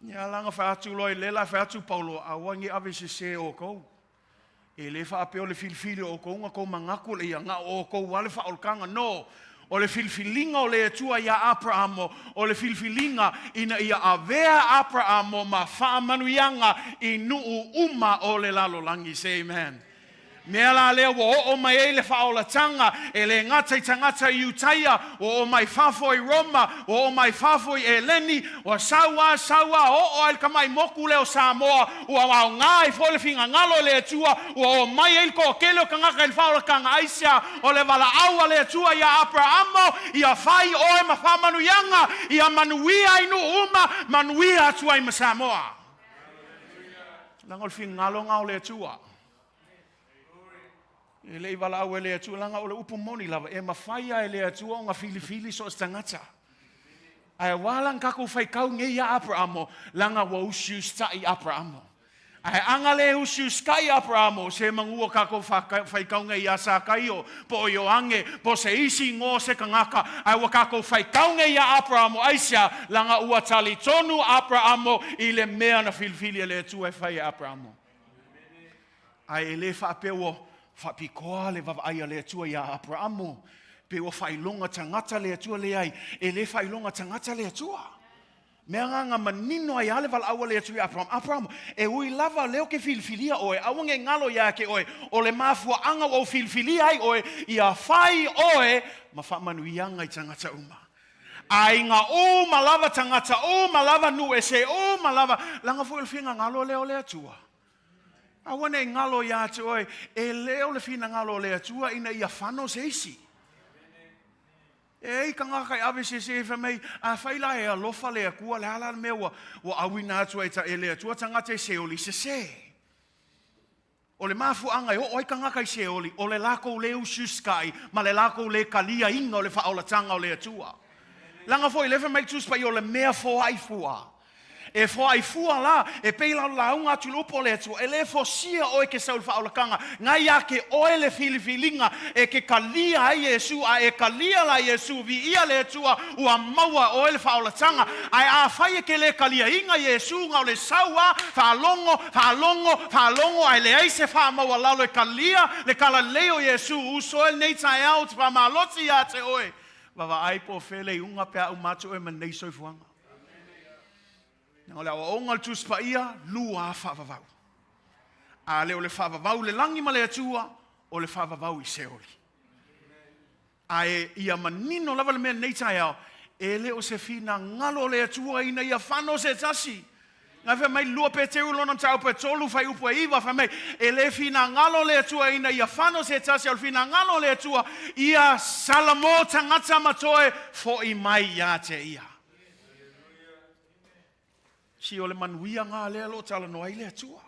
Nia langa whaatu loi lela whaatu Paulo awangi avisi se o kou. E le whaapeo le filifili o kounga kou mangaku le ia ngā o kou wale whaolkanga no. O le filifilinga o le atua ia Abrahamo, o le filifilinga ina ia avea Abrahamo ma whaamanuianga i nuu uma o le lalolangi. Say amen. Mea la lea o mai e le whaolatanga, e le ngata i tangata i utaia, o mai whafo i Roma, o mai whafo i Eleni, o saua, o el kamai moku leo Samoa, o au ngā i fole finga ngalo le atua, o mai e ko kele o kangaka i whaolakanga aisia, o le wala aua le atua i Abrahamo, i a whai o e ma whamanu yanga, i a manuia i nu uma, manuia atua i ma Samoa. Langol finga ngalo ngau le atua. E lei wala au e le atua langa o le upu moni lava. E mawhaia e le atua o ngā filifili so stangata. Ai walang kako whaikau nge ia Abrahamo langa wa usiu stai Abrahamo. Ai anga le usiu skai Abrahamo se mangua kako whaikau nge ia sakaio po o ange po se isi ngō se kangaka. Ai wa kako whaikau nge ia Abrahamo aisia langa ua tali tonu Abrahamo i le mea na filifili e le atua e whai Abrahamo. Ai e le whaapeo whapikoa le wawaia le atua ia Abrahamo. Pe o whailonga tangata le atua le ai. E le whailonga tangata le atua. Mea nganga manino ai ale wala aua le atua Abrahamo. Abrahamo, e ui lava leo ke filfilia oe. Awange ngalo ia ke oe. O le mafua anga o filfilia ai oe. Ia whai oe. Ma whamanuianga i tangata uma. Ai ngā o malava tangata. O malava nu e se. O malava. Langa fo ilfinga ngalo leo le atua. Awane ngalo ya te oe, e leo le fina ngalo le atua ina ia whano se isi. E kangaka i awe se whamei, a whaila e alofa le akua le halal mea wa awina atua e le atua tangata e seoli se se. O le mafu anga e oi kangaka i seoli, o le lako le ususkai, ma le lako le kalia inga o le whaolatanga o le atua. Langa fo i lewe mai tuspa i o le mea fo aifua. E fo ai fua la, e peila la unga tulupo le atua, e le fo sia oe ke saul whaolakanga, ngai a ke oe le filifilinga, e ke kalia ai Iesu, a e kalia la Iesu, vi ia le atua, ua maua oe le whaolatanga, ai a whai ke le kalia inga Iesu, ngau le saua, whalongo, ai le aise wha maua lalo e kalia, le kala leo Iesu, usoel nei tai au, te pa maloti a te oe, wawa ai po fele unga pea umatu e manei soifuanga. Nā le awa ongal tuspa ia, lua whavavau. A leo le whavavau le langi ma le atua, o le whavavau i seoli. A e ia manino lava le mea neitai au, e leo se fina ngalo le atua ina ia whano se tasi. Ngā wha mai lua pe te ulona tau pe tolu whai upo e iwa wha mai, e le fina ngalo le atua ina ia whano se tasi, al fina ngalo le atua, ia salamo tangata matoe, fo i mai ia te ia. Si o le manuia ngā lea lo tala noa i le atua.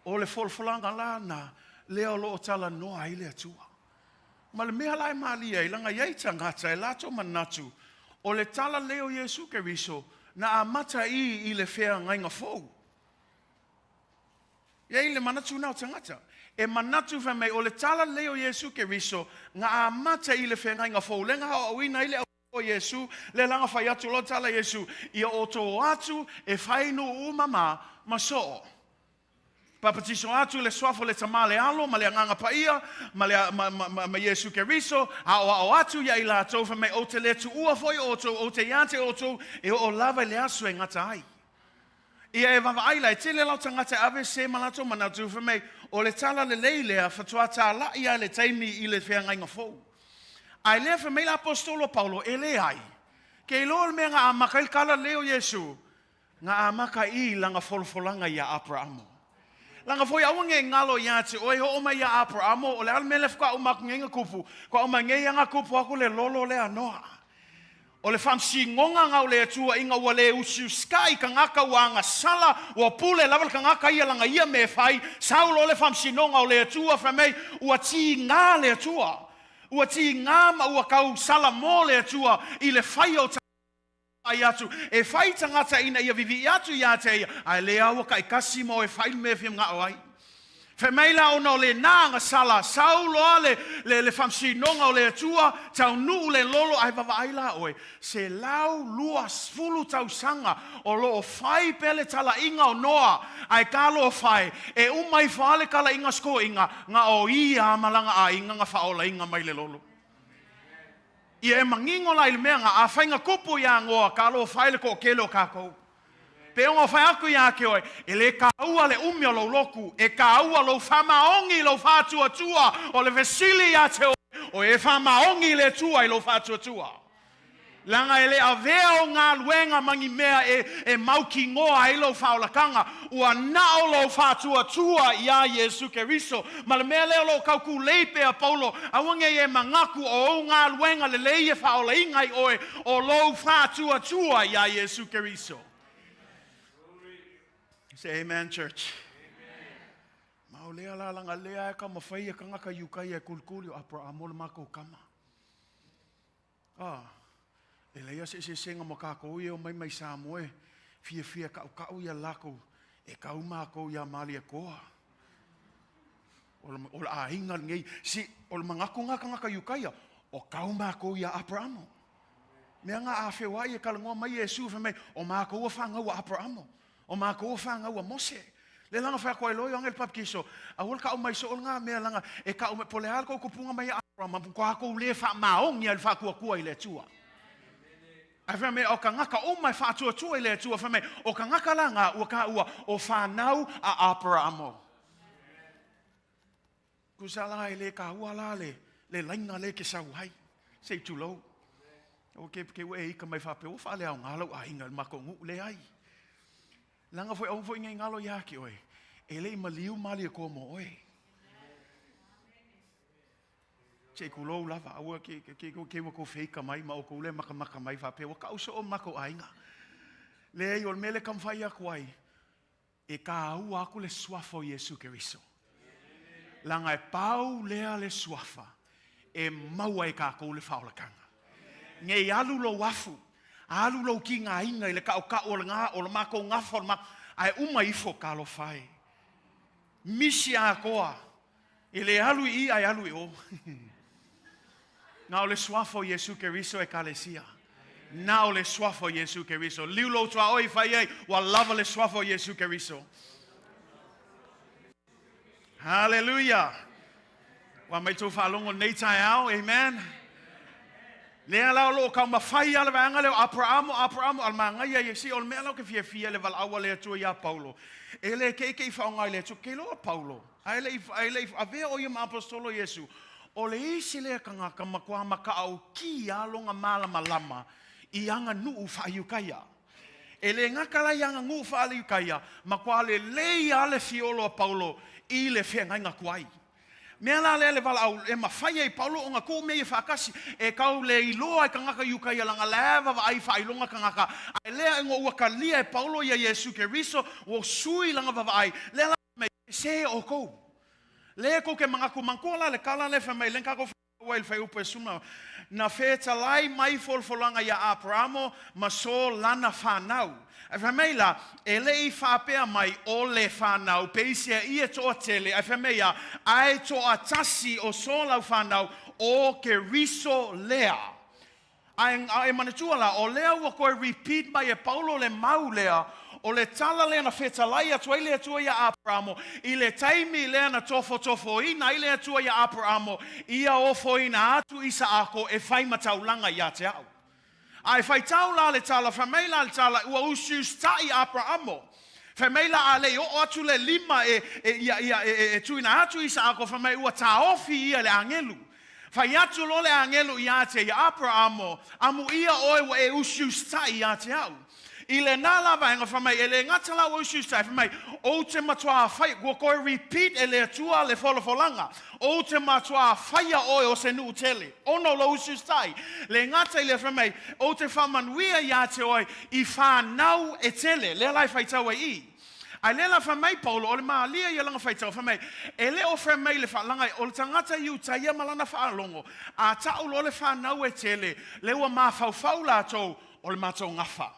O le folafolaga la na lea lo tala noa i le atua. Ma le mea lai malia i langa iai tangata e lato manatu. O le tala leo Iesu Keriso na amata i le whea ngainga fou. Iai le manatu nao tangata. E manatu whamei o le tala leo Iesu Keriso nga amata i le whea ngainga fou. Lenga hao awina i le o Iesu, le langa whai atu lo tala Iesu, ia o tō atu e whai no umama ma so. Papatiso atu le swafo le tamale alo, ma le anganga paia, ma Iesu Keriso, a o atu ia i la tau whamei o te le tu ua foi o te iate o tō, e o lava le asu e ngata ai. Ia e vavaila e tele lau tangata ave se malato manatu for me o le tala le leilea fatua tala ia le taimi I le whianga inga fou. Ai lea for me la apostolo Paulo e le ai. Ke ilo le mea ngā amaka il kala leo Iesu ngā amaka I langa folafolaga ia Abrahamo. Langa foi awange ngalo ia te oi ho mai ia Abrahamo o le almele fka o makunga kupu ko o mangai nga kupu aku le lolo le anoa. O le famsi ngonga ngau le atua inga wale usiu sky ka ngaka wanga sala wa pule level ka ngaka ia langa ia me fai saulo le famsi nonga o le atua fra mei ua ti ngā le atua ua ti ngā ma ua kau sala mo le atua I le fai o ai atu e fai tangata ina ia vivi atu ia te ai le awa ka ikasi mo e fai me fim ngā oai Femeila ono le nanga sala saulo le famsi nonga o le atua tau nu le lolo ai vavaila oe se lau luas fulu tau sanga o lo fai pele tala inga o noa ai kalo fai e umai fale kala inga sko inga nga o ia malanga a inga nga faola inga mai le lolo ia e mangingo la ilmea nga a fainga kupu ia ngoa kalo fai le ko kelo kako Pe onga whai aku ia ke oi, e le kaua le umi o lo loku, e kaua lo whamaongi lo whātua tua, o le vesili ia te oi, o e whamaongi le tua I lo whātua tua. Langa e le avea o ngā luenga mangi mea e mauki ngoa I lo whaolakanga, ua nao lo whātua tua ia Iesu Keriso, ma le mea leo lo kauku leipe a Paulo, awange e mangaku o ngā luenga le leie whaola ingai oi, o lo whātua tua ia Iesu Keriso. Say amen, church. Mau lea la langa lea e ka mawhai e ka ngaka yukai e kulkuli o Abrahamo le mako kama. E lea se senga mo kako ia o mai Samoe, fia kau ia lako, e kau mako ia mali e koa. O le a hinga ngei, si o le mangako ngaka yukai o kau mako ia Abrahamo. Mea ngā awhewai e kalangoa mai Iesu me o mako ua whangau a Abrahamo. O mako whanga ua Mose. Le langa whea koe loi angel papkiso. A wul ka o mai so ngā mea langa. E ka o me pole halko kupunga mai Abraham. Ko hako le wha maongi al wha kua I le tua. A whea me o ka ngaka o mai wha tua I le tua. Whea me o ka ngaka langa ua ka ua o whanau a Abrahamo. Kusala e le ka ua la le lainga le ke sau hai. Sei tulou. O ke ue ika mai wha pe o wha le au ngalo a inga mako ngu le ai. Langa foi au foi ngai ngalo yaki oi. Ele maliu mali ko mo oi. Che kulo lava au ke ko feika mai ma o ko le maka mai fa pe o ka uso o mako ainga. Le yo mele kam fai akwai. E ka au aku le swafo Iesu Keriso. Langa e pau le swafa. E maua e ka ko le faulakanga. Ngai alu lo wafu. Alu lo ki ngā inga I le ka o le ngā o le mako ngā forma ai uma ifo ka lo fai. Misi a koa. I le alu I ai alu I o. Ngā o le swafo Iesu Keriso e Kalatia. Ngā o le swafo Iesu Keriso. Liu lo tua oi fai ei wa lava le swafo Iesu Keriso. Hallelujah. Wa mai tō whalongo nei tai au. Amen. Lea lao lo ka mawhai ala vanga leo Abrahamo al manga ia si ol mea lau ke fia le val awa le atua ia Paulo. E le ke whaongai le atua ke loa Paulo. Ai le avea o ia ma apostolo Iesu. O le isi le ka ngaka makua maka au ki alonga malama lama I anga nuu whaiukaya. E le ngaka la anga nuu whaiukaya makua le ale fiolo a Paulo I le whengai ngakuai. Mea la le vala au e mawhai e Paulo o ngā kō mea I whakasi e kau le iloa I ka ngaka yukai a langa leva wa ai whailonga ka ngaka ai lea ingo ua ka lia e Paulo ia Iesu Keriso o sui langa wa ai lea la me se o kou lea kou ke mga kumankola le kala le whamai lenka ko whail whai upe suma na wheta lai mai folafolaga ia Abrahamo ma so lana whanau ai whamai la e le I whapea mai o le whanau peisia ia toa tele ai whamai a ai toa tasi o so lau whanau o ke riso lea ai manatua la o lea ua koe repeat mai e Paulo le mau lea o le tala lea na whetalai atua I le atua ia Abrahamo I le taimi lea na tofo ina I le atua ia Abrahamo ia Ofoina atu isa ako e whai mataulanga ia te au ai whai tau la le tala whamei la le tala ua usius tai Abrahamo Whamaila a le o atu le lima e tuina atu isa ako whamai ua taofi ia le angelu. Whai atu lo le angelu ia te i Abrahamo, amu ia oe wa e usiustai ia te au. I le nala vaenga whamai, e le ngatala o usiustai whamai, o te matua whai, kua koe repeat e le atua le folafolaga. O te matua whaia oe o se nuu tele. Ono lo usiustai. Le ngata i le whamai, o te whamanuia ia te oe, I whanau e tele, le lai whaitau e I. Ai lela whamai Paulo, o le maalia ia langa whaitau whamai, e le o whamai le whalanga, o le tangata iu taia malana whaalongo, a tau lo le whanau e tele, le ua mawhauwhau lātou, o le mātou ngafa.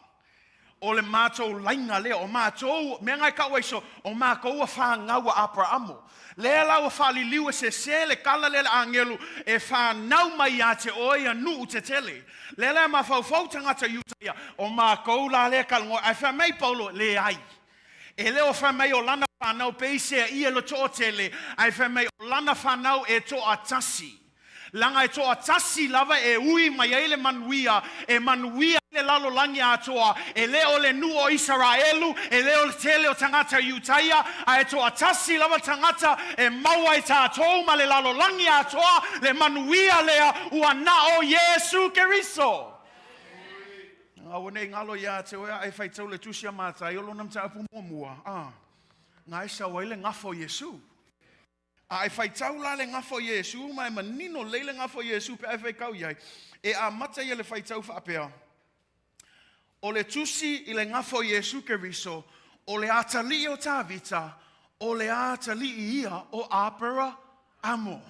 O le mātou lainga lea, o mātou, mea ngai kau eiso, o mātou a whangaua Abrahamo. Lea lau a whaliliu e se le kala le angelu, e whanau mai a te oe a nuu te tele. Lea lea mawhauwhau tangata iu taia, o mātou la lea kalango, ai whamai Paulo, le ai. E leo whamai o lana whanau peisea ia lo to tele, ai whamai o lana whanau e to atasi. Langa e to atasi lava e ui mai ele manuia, e manuia le lalo langi atoa, e leo le nu o Israelu, e leo le tele o tangata Iutaia, a e to atasi lava tangata e maua e tātou ma le lalo langi atoa, le manuia lea ua na o Iesu Keriso. Awa nei ngalo ia te oea e whaitau le tusia mātai, olo nam te apu mua. Ngā esa wa ile ngafo Iesu. A e whaitau la le ngafo Iesu, mai manino leile ngafo Iesu pe ai whaikau iai. E a mata ia le whaitau whaapea. O le tusi i le ngafo Iesu Keriso, o le atali o tāvita, o le atali ia o apera amo.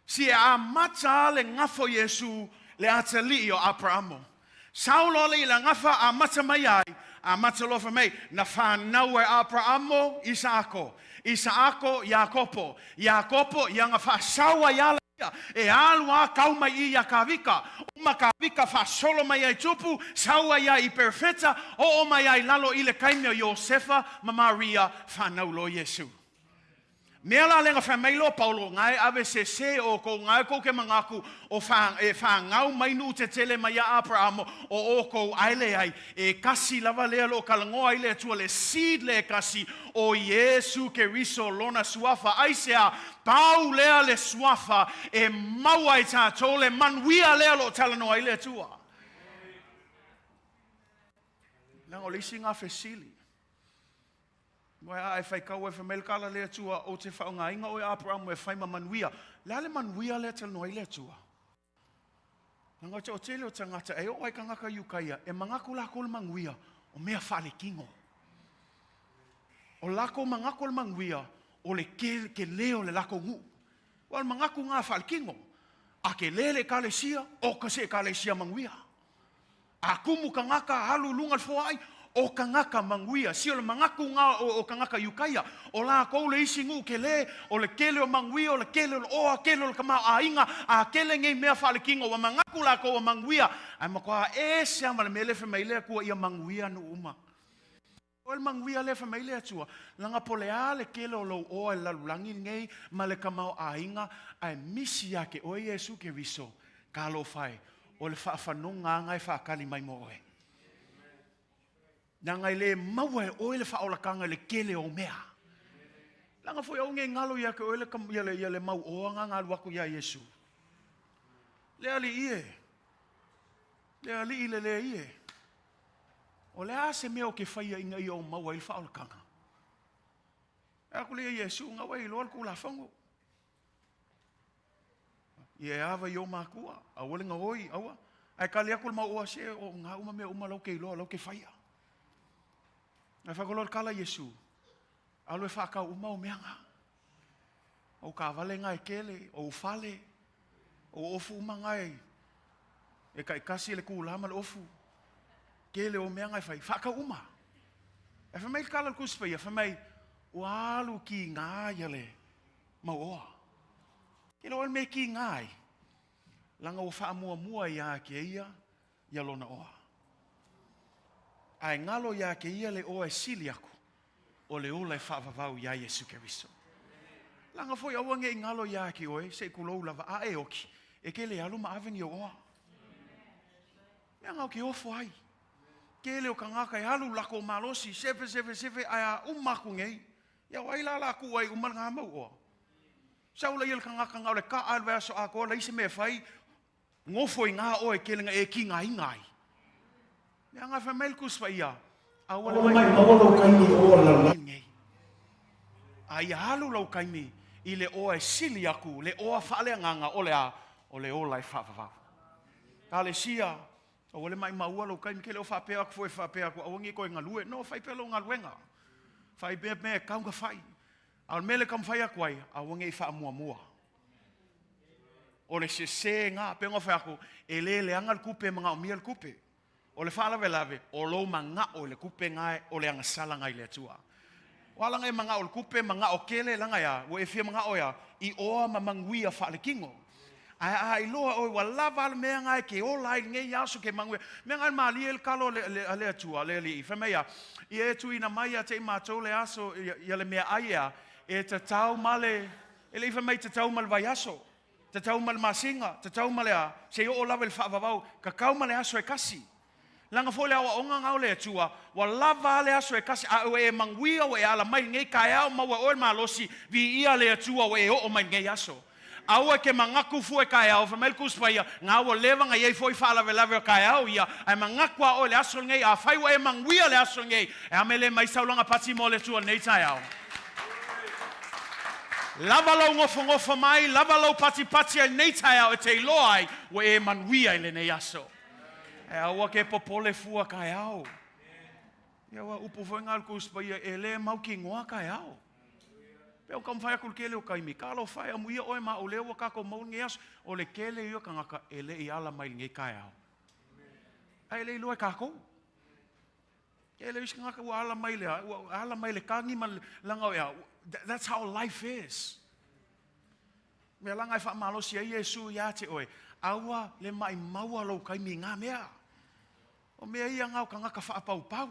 Si e a mata le ngafo Iesu, le atali o apera amo. Saulo le ila ngafa a mata mai ai, a mata lofa mai, na whanau e Abrahamo, Isaako, Iakopo, ia ngā whasaua iala ia, e alua kau mai I ia kawika, uma kawika whasolo mai ai tupu, saua ia I perfeta, o mai ai lalo I le kaimea Iosefa, ma Maria, whanau lo Iesu. Mea la lenga whamailo Paulo, ngai ave se o ko ngai ko ke mangaku o whangau mai nu te tele mai a Abrahamo o ko aile ai e kasi lava lea lo kalangoa ile atua le seed le kasi o Iesu Keriso lona suafa aisea pau lea le suafa e maua I tātou le manuia lea lo talanoa ile atua. Lango lisi ngā whesili. Moe a e whaikau e whamel kala lea tua o te whaunga inga o e Abraham e whaima manuia. Lea le manuia lea tala noa I lea tua. Nanga te o tele o tangata e o ai ka ngaka iukaia e mangaku lako le manuia o mea whale kingo. O lako mangaku le manuia o le ke leo le lako ngu. Wal mangaku ngā whale kingo. A ke le Kalatia o ka se Kalatia manuia. A kumu ka ngaka halu lungal foai o kangaka manguia, si o le mangaku ngā o kangaka iukaia, o la kou le isi ngu ke le, o le kele o manguia, o le kele o oa, kele o le kamau a inga, a kele ngei mea whale kingo, wa mangaku la kou o manguia, ai makoa e se ama le mele whamailea kua ia manguia no uma. O le manguia le whamailea tua, langa pole a le kele o lau oa e lalulangi ngei, ma le kamau a inga, ai misi ake o Iesu Keriso, ka alo whai, o le whaafanonga ngai whaakali mai mo oe. Nanga le maua o le whaolakanga le kele o mea. Langa foi au nge ngalo ia ke o le mau o ngā luaku ia Iesu. Le ali ie. Le ali ile le ie. O le ase mea o ke whaia inga ia o maua i whaolakanga. E aku le Iesu ngā wai loa ku la whango. Ie awa i o mākua. A walinga oi awa. Ai ka le aku le mau o ase o ngā uma mea uma lau ke iloa lau ke whaia. Nā whakolor kala Iesu, alo e whakau uma o meanga. O ka wale ngai kele, o ufale, o ofu uma ngai. E ka ikasi le kuulama le ofu. Kele o meanga e whai, whakau uma. E whamai kala kuspai, e whamai, o alu ki ngai ale, mau oa. Kele o me ki ngai. Langa o wha mua ia ke ia lona oa. Ai ngalo ia ke ia le oa sili aku, o le ola e whaavavau ia Iesu Keriso. Langa foi aua nge ngalo ia ke oe, se kulou lava a e oki, e ke le alu ma avengi o oa. Mea ngau ke ofo ai. Kele o kangaka e halu lako malosi, sefe, aya umaku ngei. Ia waila la ku ai umal ngā mau oa. Saula il kangaka ngau le ka alwe aso ako, la isi me fai, ngofo i ngā oe kele nga e ki ngā ingai. Ia ngā whamel kuswa ia, a wale mai mawalo kaini o la ngei. A ia halu lau kaimi, i le oa e sili aku, le oa whaale nganga o le ola e whawawau. Ka le sia, o wale mai maua lau kaimi, ke le o whapea aku, fwe whapea aku, awangi koe ngalue, no, whai pelo ngaluenga. Whai bea me kaunga whai. Al mele kam whai aku ai, awangi i wha mua. O le se ngā, pengo whai aku, e le angal kupe mga o mia le kupe. O le whaalawe lawe, o lo manga o le kupe ngai, o le agasala ngai le atua. Wala ngai mga o le kupe, mga o kele langa ya, wo e fia mga o ya, i oa mamanguia whaale kingo. Ai loa oi wa lava mea ngai ke o lai ngai aso ke mangue mea ngai mali el kalo le atua le li famea I e tu ina mai te matou le aso ia le mea aia e te tau male e le famea te tau mal vai aso te tau mal masinga te tau male a se o lava le whaavavau ka kau male aso e kasi langa fo le awa onga ngau le atua wa lava le aso e kasi a e manguia o e ala mai ngai kai au maua o malosi vi ia le atua o e o mai ngai aso Aua ke mangaku fue kai au, famel kuspaia, ngā o lewa ngai ei foi whaalawe o kai au ia, ai mangaku a o le aso ngai, a whaiwa e manguia le aso ngai, e amele mai saulanga pati mo le tua nei tai au. Lava lau ngofo mai, lava lau pati ai nei tai au, e te iloa ai, wa e manguia i le nei aso. E aua ke popole fua kai au. Ia wa upo foi ngal kuspaia, e le mau ki ngoa kai au. Peo kam whai akul kele o kaimi. Kālo whai amuia oe ma o leo kako mau nge aso. O le kele io ka ngaka ele I ala mai nge kai au. Ai le iloa kako. Kele isi ngaka ua ala mai le. Ala mai le kangi ma langa o ea. That's how life is. Mea langa I wha malosi a Iesu ia te oe. Aua le mai maua lau kaimi ngā mea. O mea ia ngau ka ngaka wha pau.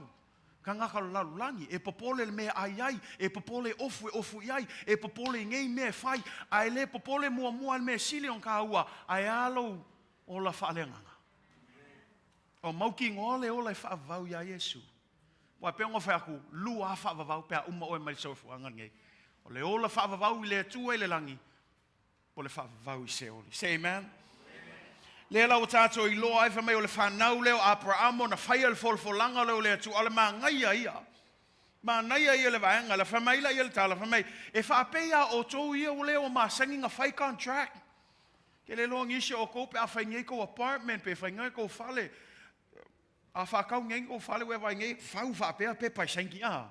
Ka ngaka lalulangi, e popole le mea ai, e popole ofu iai, e popole ngei mea whai, ai le popole mua le mea sili on ka ua, ai alo o la whaalenganga. O mauki ngole o la whaavau ia Iesu. Wa peongo whai aku, lua whaavau pea uma oe mai sofu angan ngei. O le o la whaavau I le atua I le langi, o le whaavau I se oli. Say amen. Le la o tātou I loa ai whamai o le whanau leo Abrahamo na whai al folafolaga leo le atu ale māngaia ia. Mānaia ia le vaenga, le whamaila ia le tala whamai. E whapea o tō ia o leo māsangi ngā whai contract. Ke le loa ngisi o koupe a whai ngei kou apartment pe whai ngei kou whale. A whakau ngei kou whale we vai ngei whau whapea pe pai sangi a.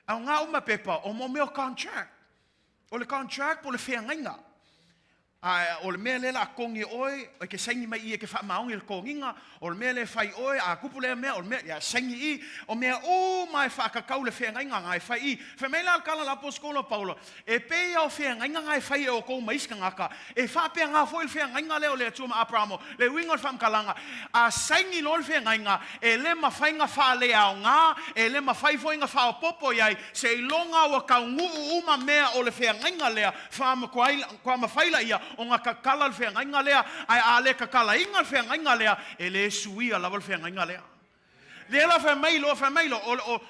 Au ngā uma pepa o mo meo contract. O le contract po le whea ngainga. O le mea lela a kongi oe, o ke sangi mai I e ke whamaongi le konginga, o le mea le whai oe, a kupu lea mea, o le mea, ia sangi I, o mea o mai whakakau le whengainga ngai whai I. Whamela al kala lapo skola Paula, e pea o whengainga ngai whai e o kou maiska ngaka, e whapea ngā foi le whengainga leo le atua Abrahamo, le wingo le whamkalanga, a sangi lo le whengainga, e le mawhainga whale ao ngā, e le mawhaifoinga whao popo iai, se ilonga wa kau nguu uma mea o le whengainga lea, kwa mawhaila ia, o ngā kakala le whengainga lea, ai a le kakala inga le whengainga lea, e le suia lava le whengainga lea. Le la whamailo,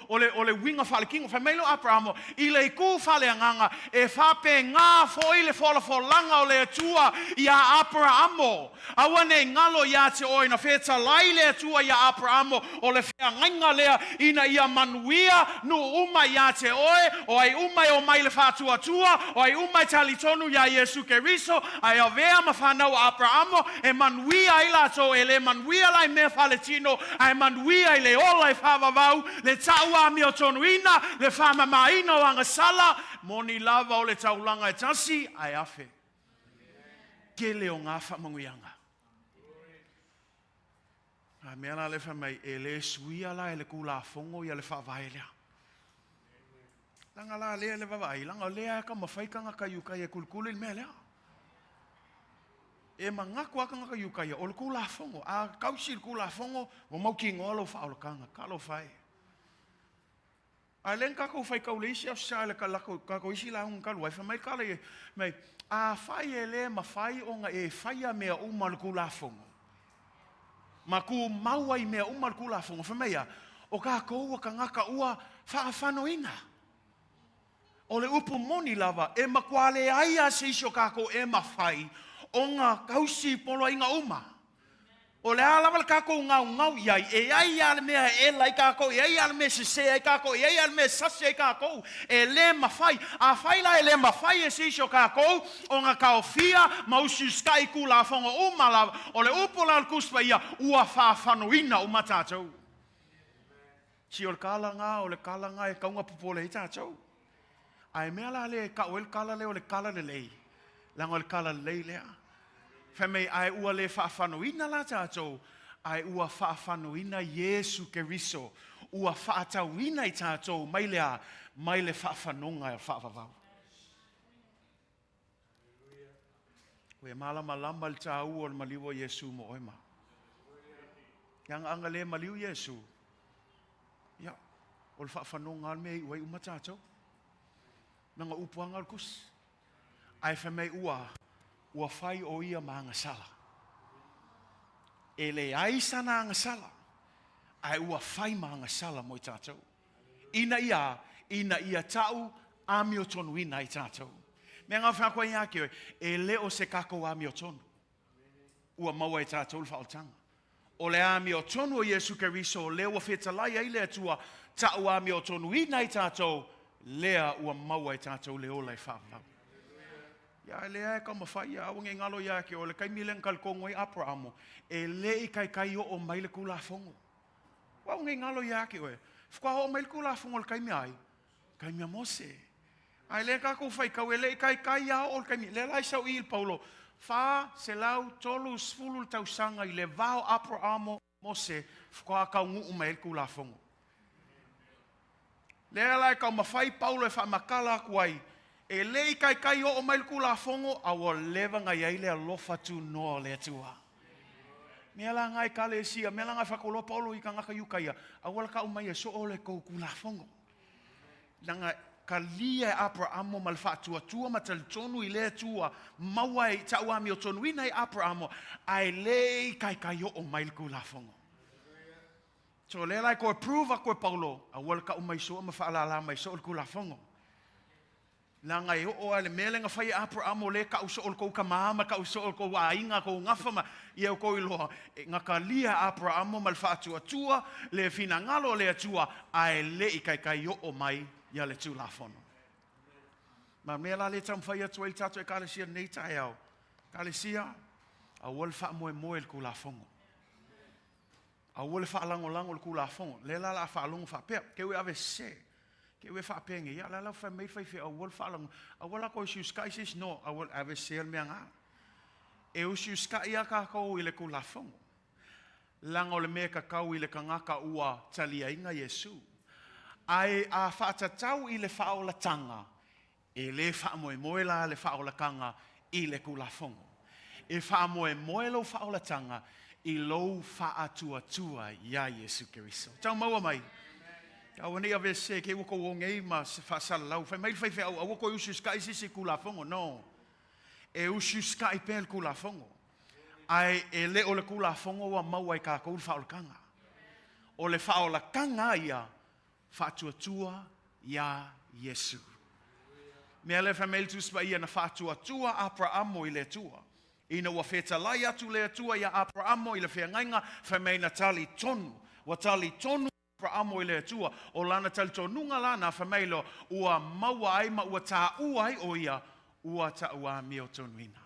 o le winga whalekingo, whamailo Abrahamo, I le iku whaleanganga, e whape ngā foi le folafolaga o le atua I a Abrahamo. Awane ngalo ia te oe na wheta lai le atua I a Abrahamo, o le whengainga lea, ina ia manuia nu uma ia te oe, o ai umai o mai le whātua, o ai umai talitonu ia Iesu Keriso, ai a vea ma whanau Abrahamo, e manuia I lato, e le manuia lai mea whaletino, ai manuia I le ola I whaavavau, le Tauamiotonuina, le whamamaina o agasala, moni lava o le taulanga e tasi, ai afe. Kele o ngā whamanguianga. A mea la le whamai, e le suia la, e le kula fongo, I le whaavaelea. Langa la lea le vavai, langa lea ka mawhaikanga ka yukai e kulkuli mea lea. E mangaku aka ngaka yukai o le kula fongo, a kausi le kula fongo, o mau ki ngolo whaolokanga, kalo whai. A len kako whai kauleisi au sa le kako isi la hunga kalu, ai whamai kala mai, a whai e le ma whai o nga e whai a mea uma le kula fongo. Ma ku maua I mea umar kula fonga whamea. O kākou ka ngaka ua whaafanoina. O le upu moni lava, e makuale aia se isio kākou e mawhai, o ngā kausi polo inga uma. O le alawa le kākou ngau iai, e ai ale mea e lai kākou, e ai ale mea se se ai kākou, e ai ale mea sase ai kākou, e le mawhai. A whaila e le mawhai e se isio kākou, o ngā kaofia, mausu skai ku la whonga uma lava, o le upu la kuspa ia, ua whaafanoina o matātou. Si o le kalanga, o le kalanga e kaunga pupole I tātou. Ai mea la le ka o le kala le o le kala le lei. Langa o le kala le lei lea. Whamei ai ua le whaafanoina la tātou. Ai ua whaafanoina Iesu Keriso. Ua whaatauina I tātou. Mai lea, mai le whaafanonga e whaafavau. Ue malama lama le tāu o le maliwa Iesu mo oima. Yang anga le maliu Iesu. Ya, o le whaafanonga al mei ua I uma tātou. Nanga upuanga al kus. Ai whamei ua whai o ia ma agasala. E le aisa na agasala. Ai ua whai ma agasala mo I tātou. Ina ia Tauamiotonuina I tātou. Mea ngā whakua ia kio, e leo se kako amiotonu. Ua maua I tātou le whaotanga. O le amiotonu o Iesu Keriso, leo wa whetalai ai le atua Tauamiotonuina I tātou. Lea ua maua I tātou le ola I whawau. Ia lea e ka mawhai a awange ngalo ia ke o le kai mileng kalkongo I Abrahamo. E le I kai o mai le kula fongo. Awange ngalo ia ke oe. Fukua o mai le kula fongo le kai mea ai. Kai mea Mose. Ai le ka kufai kau e le I kai a o le kai mea. Le lai sau I il Paulo. Fa se lau tolu sfulu tau sanga I le vao Abrahamo Mose. Fukua kau ngu mai le kula fongo. Lea lai kau mawhai Paulo e whamakala kuai. E lei kai o mai kula fongo a o lewa ngai ai le alofa tu noa le atua. Mea la ngai Kalatia, mea la ngai whakolo Paulo I ka ngaka yukaia. A wala ka umai e so o le kou kula fongo. Langa kalia e Abrahamo mal whatua tua matal tonu I le atua. Maua I Tauamiotonuina I Abrahamo. Ai lei kai o mai kula fongo. So le lai ko approve ko Paulo a wala ka umai so ma faala mai so kula fongo. La ngai o ale melenga fai Abrahamo le ka uso ko ka mama ka uso ko ainga ko ngafama ia ko ilo ngakalia Abrahamo mal fatua tua le fina ngalo le tua ai le kai o mai ia le tu la fono. Ma me la le tam fai tua il tato e Kalatia nei tai au. Kalatia a wala fa mo el kula fongo. A wole fa lango le kula fongo le la fa longo fa pe ke we ave se ke we fa penge ya la fa me fa a wole fa lango a wala ko su sky sis no a wole ave se me nga e o su sky ya ka ko ile kula fongo lango le me ka kau ile ka ngaka ua talia inga Iesu ai a fa tatau ile fa o la tanga e le fa mo la le fa o la kanga ile kula fongo e fa mo lo fa o la tanga I lo whaatua ia Iesu Keriso. Taumua mai. Awane ave se ke wako wongei ma whaasala lau. Whai mai whai whai au wako usu skai sisi kula fongo. No. E usu skai pel kula fongo. Ai e le o le kula fongo wa mau ai ka kou whaolakanga. O le whaolakanga ia whaatua ia Iesu. Mea le whai mai tuspa ia na whaatua Abrahamo I le tua. Ina wa whetalai atu le atua ia Abrahamo I le whengainga whamei na tali tonu. Wa tali tonu Abrahamo I le atua o lana tali tonunga lana whamei lo ua maua ai ma ua tā ua ai o ia ua Tauamiotonuina.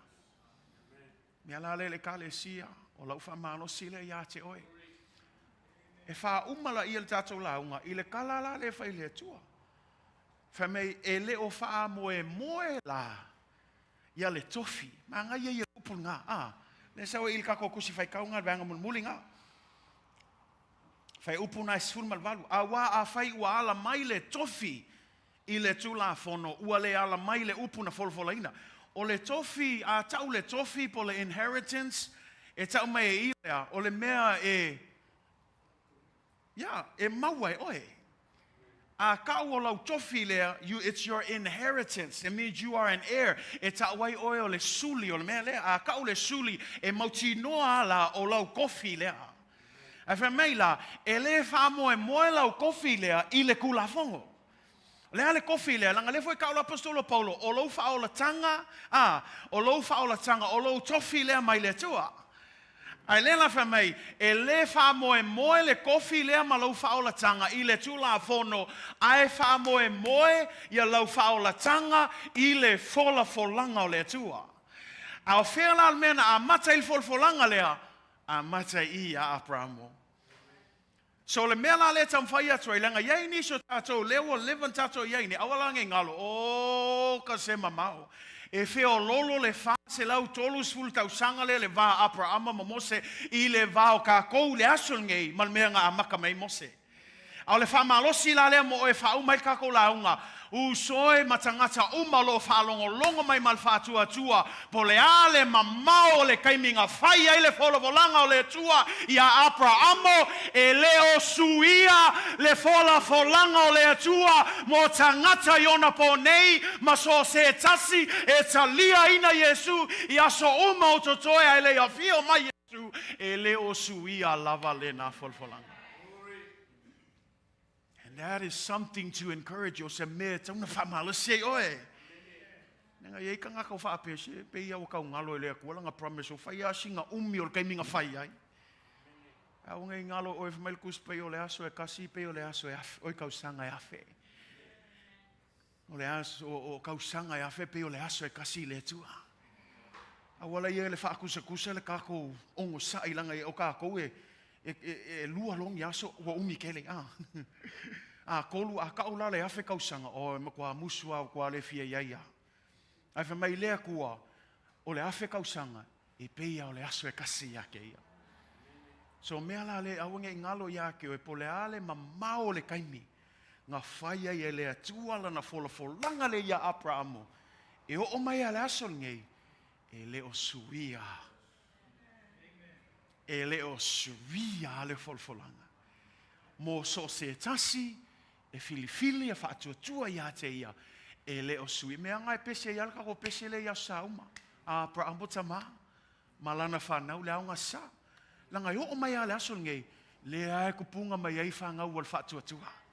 Mea la le Kalatia o lau whamano sile ia te oe. E wha umala I le tātou launga I le kalala le whai le atua. Whamei e le o wha moe la. Ia le tofi. Ma ngai ia upul ngā. Le sawa il kako kusi whai kaunga vanga mulmuli ngā. Whai upu nai sfur malvalu. A wā a whai ua ala mai le tofi I le tula fono. Ua le ala mai le upu na folafolaga. O le tofi, a tau le tofi po le inheritance. E tau mai e ia. O le mea e... Ya, e maua e oe. A kau o lau tofi lea, it's your inheritance. It means you are an heir. E tauai oe o le suli o le mea lea. A kau le suli e mauti noa ala o lau kofi lea. Ai wha mei la, e le wha moe lau kofi lea i le kulafongo. Lea le kofi lea, langa le foi kaula apostolo Paulo, o lou whaola tanga, o lou whaola tanga, o lou tofi lea mai le tua. Ai le la wha mei, e le wha moe le kofi lea ma lou whaola tanga i le tula fono, ai wha moe ia lou whaola tanga i le folafolaga o le tua. A o whela almena a mata i folafolaga lea, a mata i a Abramo. So le mea la le tamwhai atua i langa, iei ni so tātou, lewa levan tātou iei ni, awalanga i ngalo, o ka se mamau. E wheo lolo le wha se lau tolu sfulu tau sanga le wā Abrahama ma mose, i le wā o ka kou le asul ngei, mal mea ngā amaka mei mose. Au le wha malosi la lea mo o e wha umai kako la unga, u soe matangata umalo whalongo longo mai mal whatua tua, po le ale mamao le kaiminga whai ai le folafolaga o le tua i a Abrahamo, e leo suia le folafolaga o le tua, mo tangata iona po nei, ma so se tasi e talia ina Iesu, i aso uma o totoe ai le afio mai Iesu, e leo suia lava le na folafolaga. And that is something to encourage you. Se me tauna whamala se oe. Nenga iei ka ngaka o whaapese, pe ia o kau ngalo e lea kua langa promise o whai asi ngā umi o le kaiminga whai ai. Au ngai ngalo oe whamail kus pe o le aso e kasi, pe o le aso e afe, oi kau sanga e afe. O le aso, o kau sanga e afe, pe o le aso e kasi le tua. Awala ia le whaakusa le kako ongo sa i langa o kako e lua long yaso wa umi kele kolu a kaula le afe kausanga o me kwa musua kwa le fia ia ai fa mai le kua o le afe kausanga e peia o le aso e kasi ya ke ia so me ala le awange ngalo ya ke o po le ale mamao le kaimi nga faia ia le atua lana folafolaga le ia Abrahamo e o mai ala aso ngei e le o suia e leo suia le folafolaga. Mo so se tasi, e filifili e whaatuatua ia te ia, e leo sui. Mea ngai pese ia kako pese le ia sauma. A Abrahamo tama, malana whanau le aunga sa. Langa o mai ale aso ngei, le ae kupunga mai ai whangau al whaatuatua.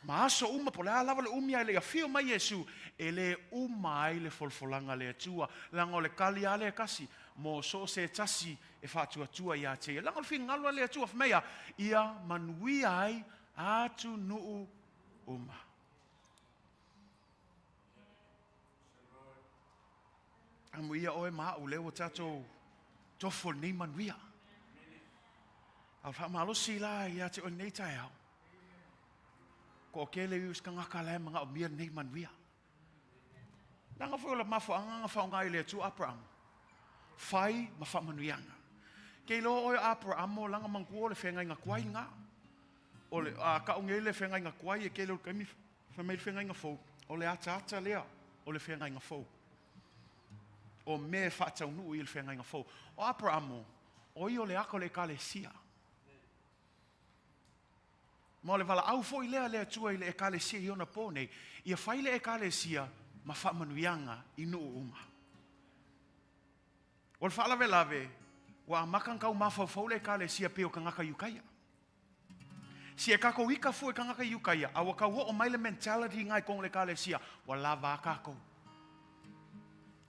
Ma aso uma po le alawa le umi ai le afio mai Iesu, e le umai le folafolaga le atua. Langa o le kali ale e kasi, mo so se tasi e whaatuatua ia te ia. Langa o le whingalua le atua whamea, ia manui ai atu nuu uma. Amu ia oe maa u leo tato tofo nei manuia. Au whamalosi la ia te o nei tai au. Ko kele yus ka ngaka lai mga o mia nei manuia. Langa fo la mafo anga whaongai le tu Abraham. Fai ma whamanuianga. Kei lo oi Abraham langa mangkua le whengai ngā kuai ngā. O le ka unge le whengai ngā kuai e kei lo kaimi whamei whengai ngā fau. O le ata lea o le whengai ngā fau. O me whatau nuu i le whengai ngā fau. O Abraham oi o le ako le Kalatia. Ma le wala au foi lea tua i le Kalatia i ona pōnei. Ia whai le Kalatia ma whamanuianga i nuu uma. O le whaalawe lawe, wa makankau mawhau le Kalatia peo ka ngaka iukaia. Si e kako ika fu e ka ngaka iukaia, awa ka wo o mai le mentality ngai kong le Kalatia, wa lava kako.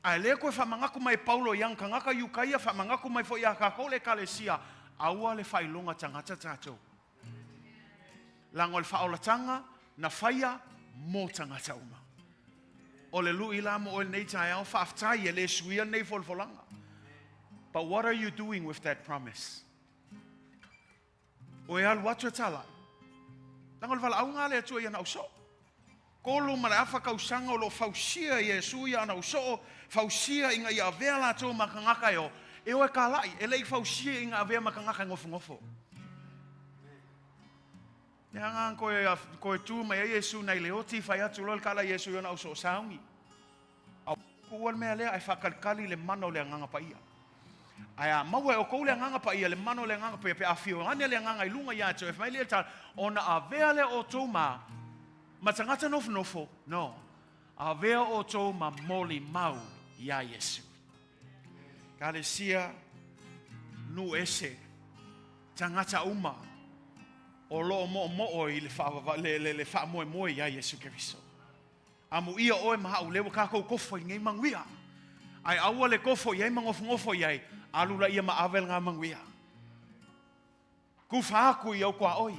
Ai le koe whamangaku mai Paulo yang ka ngaka iukaia, whamangaku mai fo ia kako le Kalatia, awa le whailonga tangata tātou. Lango le whaolatanga na whaia mō tangata uma. O le lui la mo o le nei tai au whaaftai e le suia nei folafolaga. But what are you doing with that promise? O e alu atu e tala. Lango le walaunga le atua i ana uso. Kolo ma le afa kausanga o lo fausia i Iesu i ana uso. Fausia inga i avea la tō makangaka eo. E o e kalai, e lei fausia inga avea makangaka ngofo. Yang koe tu mai Iesu nei leoti fai atu lo kala Iesu yona uso saungi. Au kuan mea lea ai whakalkali le mano le nganga paia. Ai maua o kou le nganga paia le mano le nganga paia pe afio ane le nganga i lunga ia atu e whai le tal ona avea le o tōma ma tangata nofo no. Avea o tōma moli mau ia Iesu. Kalatia nu ese tangata uma o lo mo i le fa mo ia Iesu Keriso. Amu ia oe maha u lewa kako kofo i ngai manguia. Ai aua le kofo i ai mangofo iai, alula ia maavel ngā manguia. Ku whaaku i au kwa oi.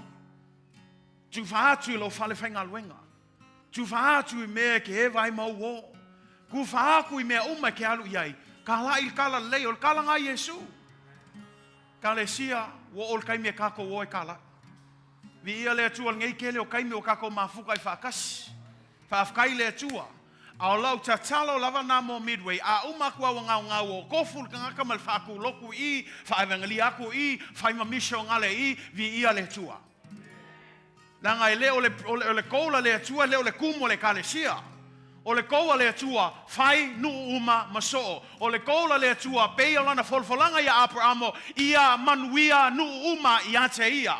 Tu whaatu i lo whale whainga luenga. Tu whaatu i mea ke he vai mau o. Ku whaaku i mea uma ke alu iai. Ka la il kala leo, kala ngā Iesu. Kalatia, wo ol kaimea kako o e kala. Vi ia le atua ngai kele o kaimea o kako mafuka i whaakasi. Whaafkai le atua. Au lau tatalo lava nā mo Midway. A umakua wa ngau o koful kangaka mal whaaku loku i, whaevangali aku i, whaimamisho ngale i, vi ia le atua. Nanga e leo le koula le atua, leo le kumo le Kalatia. O le koula le atua, whai nu uma masoo. O le koula le atua, pei alana folafolaga ia Abramo, ia manuia nu uma ia te ia.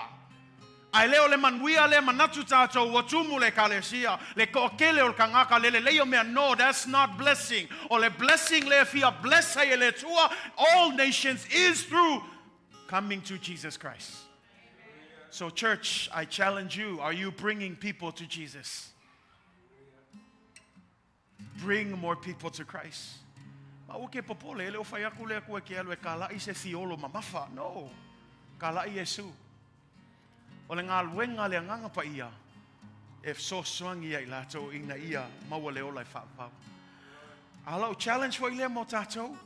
Ai leo le manuia le manatu tātou watumu le Kalatia, le kookele o le kangaka le leo mea no, that's not blessing. O le blessing le fia blessa ia le atua, all nations is through coming to Jesus Christ. So church, I challenge you, are you bringing people to Jesus? Bring more people to Christ. Ma o ke popole, ele o whai aku le aku e ke alu e kalai se siolo mamafa. No, kalai Iesu. O le ngā luenga le anganga pa ia, e so soangi ai lato ina ia maua le ola e whaapau. Alau challenge wa ile mo tātou.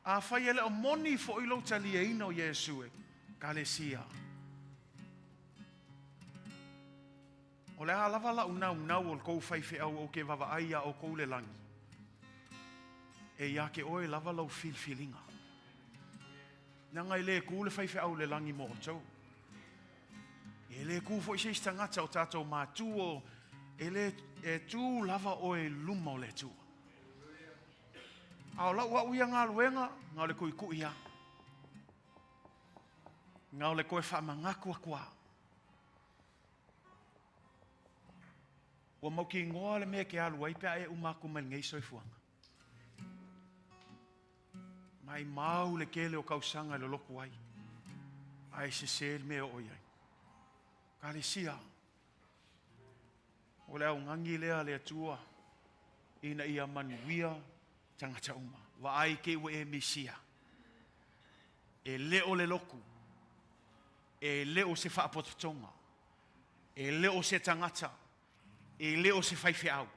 A whai ele o moni fo ilo tali e ino Iesu e. Kalatia. O le lava la unau o kou whaiwhi au o ke wawa aia o kou le langi. E ia ke oe lava lau filfilinga. Nanga i le kou le whaiwhi au le langi mo o tau. E le kou fo i seis tangata o tātou mātu o e le e tū lava oe luma o le tū. Ao lau wa uia ngā luenga, ngā le kui kuia. Ngau le koe whamangaku a kua. Wa mau ki ngoa le mea ke alu ai pia e umaku mai ngai soifuanga. Mai mau le kele o kausanga le loku ai. Ai se se le mea oi ai. Kalatia. O le au ngangi lea le atua. Ina ia manuia tangata uma. Wa ai ke ue e Mesia. E leo le loku. E leo se whaapototonga. E leo se tangata. E leo se whaiwhi au.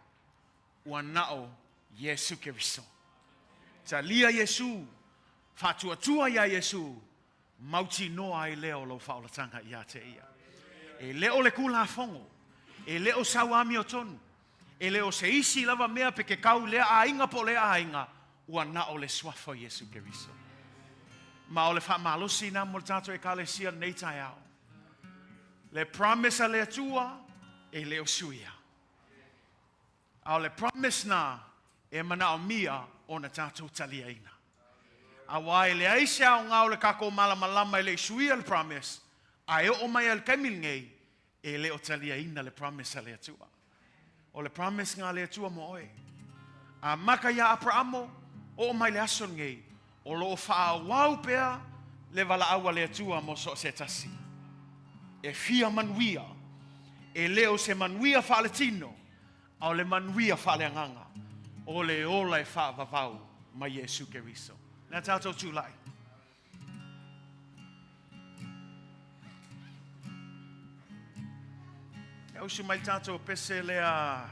Ua nao Iesu Keriso. Ta lia Iesu. Whatuatua ia Iesu. Mauti noa e leo lo whaolatanga ia te ia. E leo le kula fongo. E leo Tauamiotonuina. E leo se isi lava mea pe ke kau lea ainga po lea ainga. Ua nao le swafo Iesu Keriso. Ma o le whaamalosi nā mo le tātou e Kalatia nei tai au. Le promise a le atua e leo suia. Au le promise nā e mana o mia o na tātou taliaina. A wai le aise au ngau le kako malamalama e le suia le promise. A e o mai al kaimil ngei e leo taliaina le promise a le atua. O le promise ngā le atua mo oe. A maka ia Abramo o mai le ason ngei. O lo wha wau pea le wala awa le atua mo so se tasi. E fia manuia. E leo se manuia wha tino. Au le manuia wha le anganga. O le ola e wha vavau ma Iesu Keriso. Nā tātou tūlai. E usu mai tātou pese lea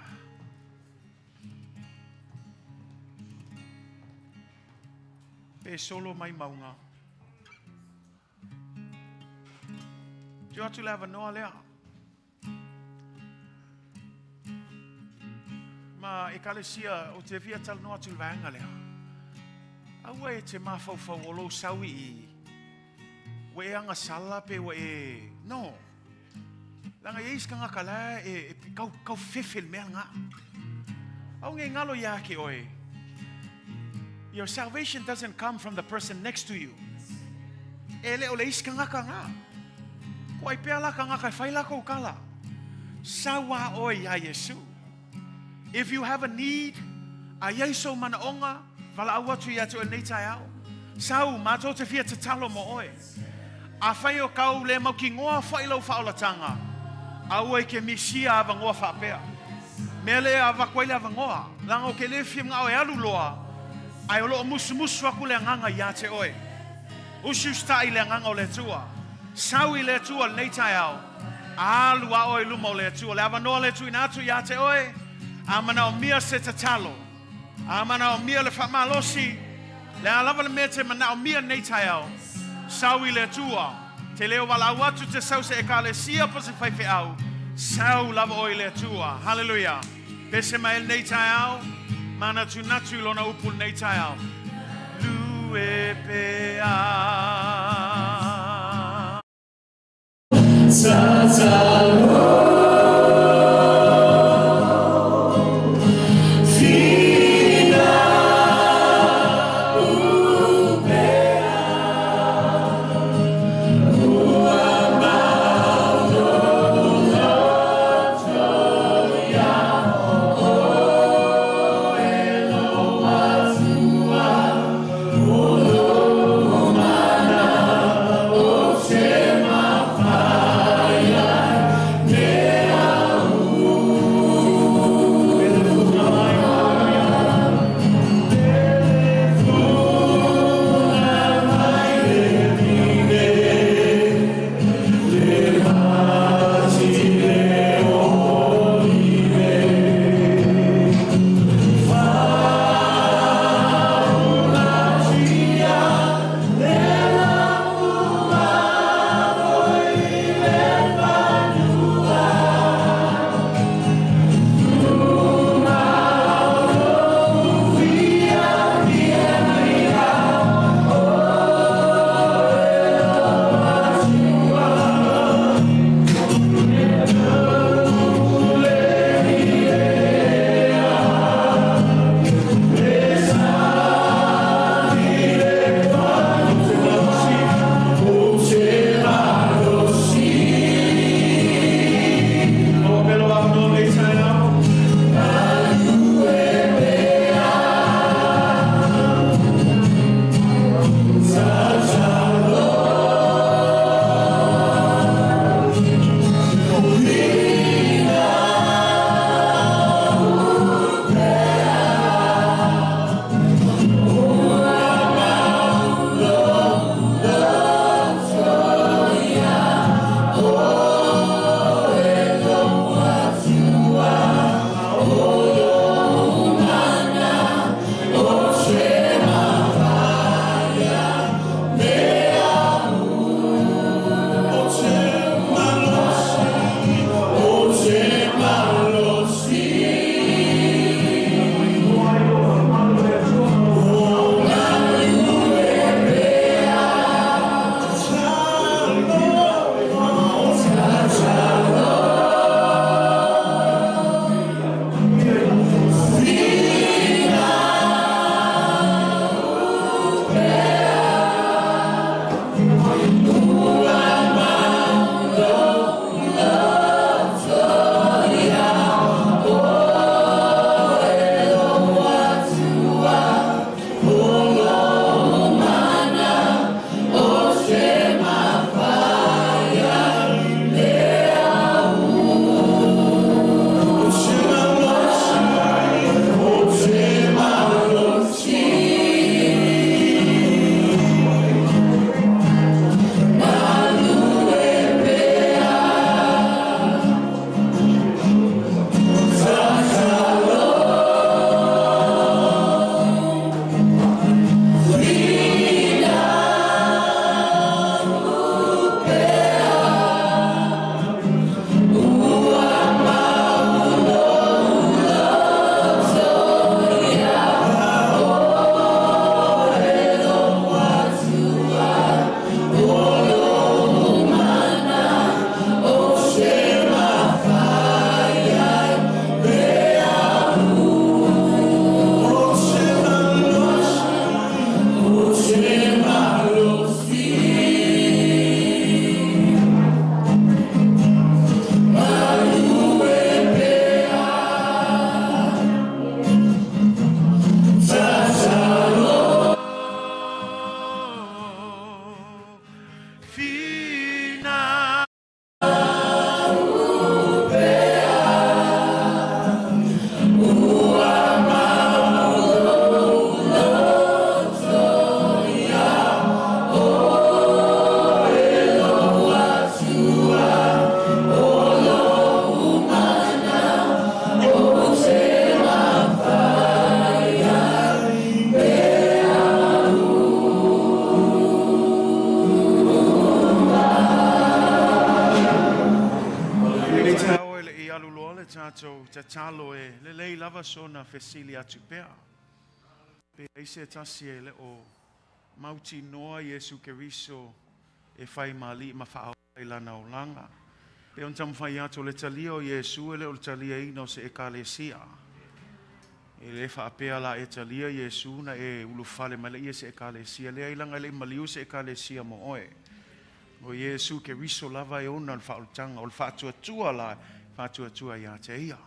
e solo mai maunga. Te atu lewa noa lea. Ma e Kalatia o te via tal noa tu vanga lea. Aua e te mawhauwhau o lo sawi i. We e agasala pe we e... No. Langa e iskanga kala e kau fefel mea nga. Au nge ngalo ia ke oe. Your salvation doesn't come from the person next to you. Ele o le iskanga ka nga. Ko ai pea la ka nga kai whaila ko kala. Sawa oi a Iesu. If you have a need, a Iesu mana onga, wala awatu ia tu e nei tai au. Sau mato te fia te talo mo oe. A whai o kau le mau ki ngoa whai lau whaolatanga. Au e ke misia ava ngoa whapea. Mea le ava kwai le ava ngoa. Langa o ke le whia mga o e alu loa. Ai o loo musu musu aku le nganga ia te oe. Usu stai le nganga o le tua. Sau I le tua nei tai au. Alu a oe luma o le tua. Le ava noa le tua ina atu ia te oe. Amana o mia se tatalo. Amana o mia le whamalosi. Le alava le mea te mana o mia nei tai au. Sau I le tua. Te leo wala au atu te sau se e ka le sia pa se whaiwhi au. Sau lava oe le tua. Hallelujah. Pese mai nei tai au. Mana tu natu lona upu nei tai au. Lue pea. Feel tātou te talo e le lei lava sona fesili atu pea. Pe eise tasi e le o mauti noa Iesu Keriso e whai mali ma whao i lana o langa. Pe on tam whai ato le talia o Iesu e le o le talia ino se e Kalatia. E le wha apea la e talia Iesu na e ulufale ma le ia se e Kalatia. Le ailanga le maliu se e Kalatia mo oe. O Iesu Keriso lava e ona le whaoltanga o le whaatua la whaatua ia te ia.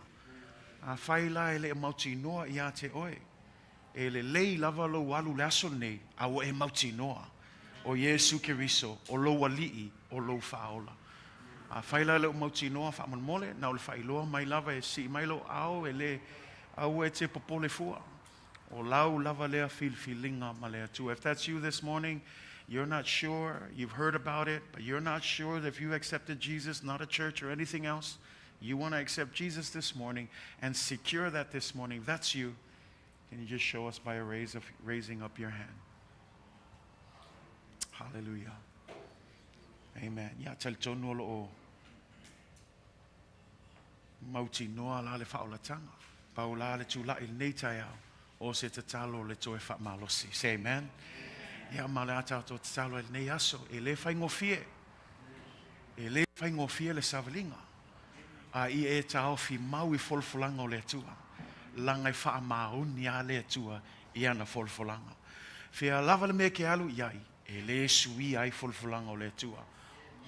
A whai la e le mauti noa ia te oe. E le lei lava lo walu le aso nei a o e mauti noa o Iesu Keriso o lo walii o lo whaola. A whaila le mauti noa whaaman mole na o le whailoa mai lava e si mai lo au e le au e te popole fua o lau lava lea filinga ma lea tu. If that's you this morning, you're not sure, you've heard about it, but you're not sure that if you accepted Jesus, not a church or anything else, you want to accept Jesus this morning and secure that this morning. If that's you, can you just show us by a raising up your hand? Hallelujah. Amen. Ya tal tonu o mauti noa la le whaolatanga. Paula le tula il nei tai au. O se te talo le toe wha malosi. Say amen. Ya male ata to te talo il nei aso. E le whaingofie. E le whaingofie le savalinga. A I e tau fi mau I folfolanga o le tua. Langai wha mauni a le tua I ana folfolanga. Fia lava le me ke alu iai. E le sui ai folfolanga o le tua.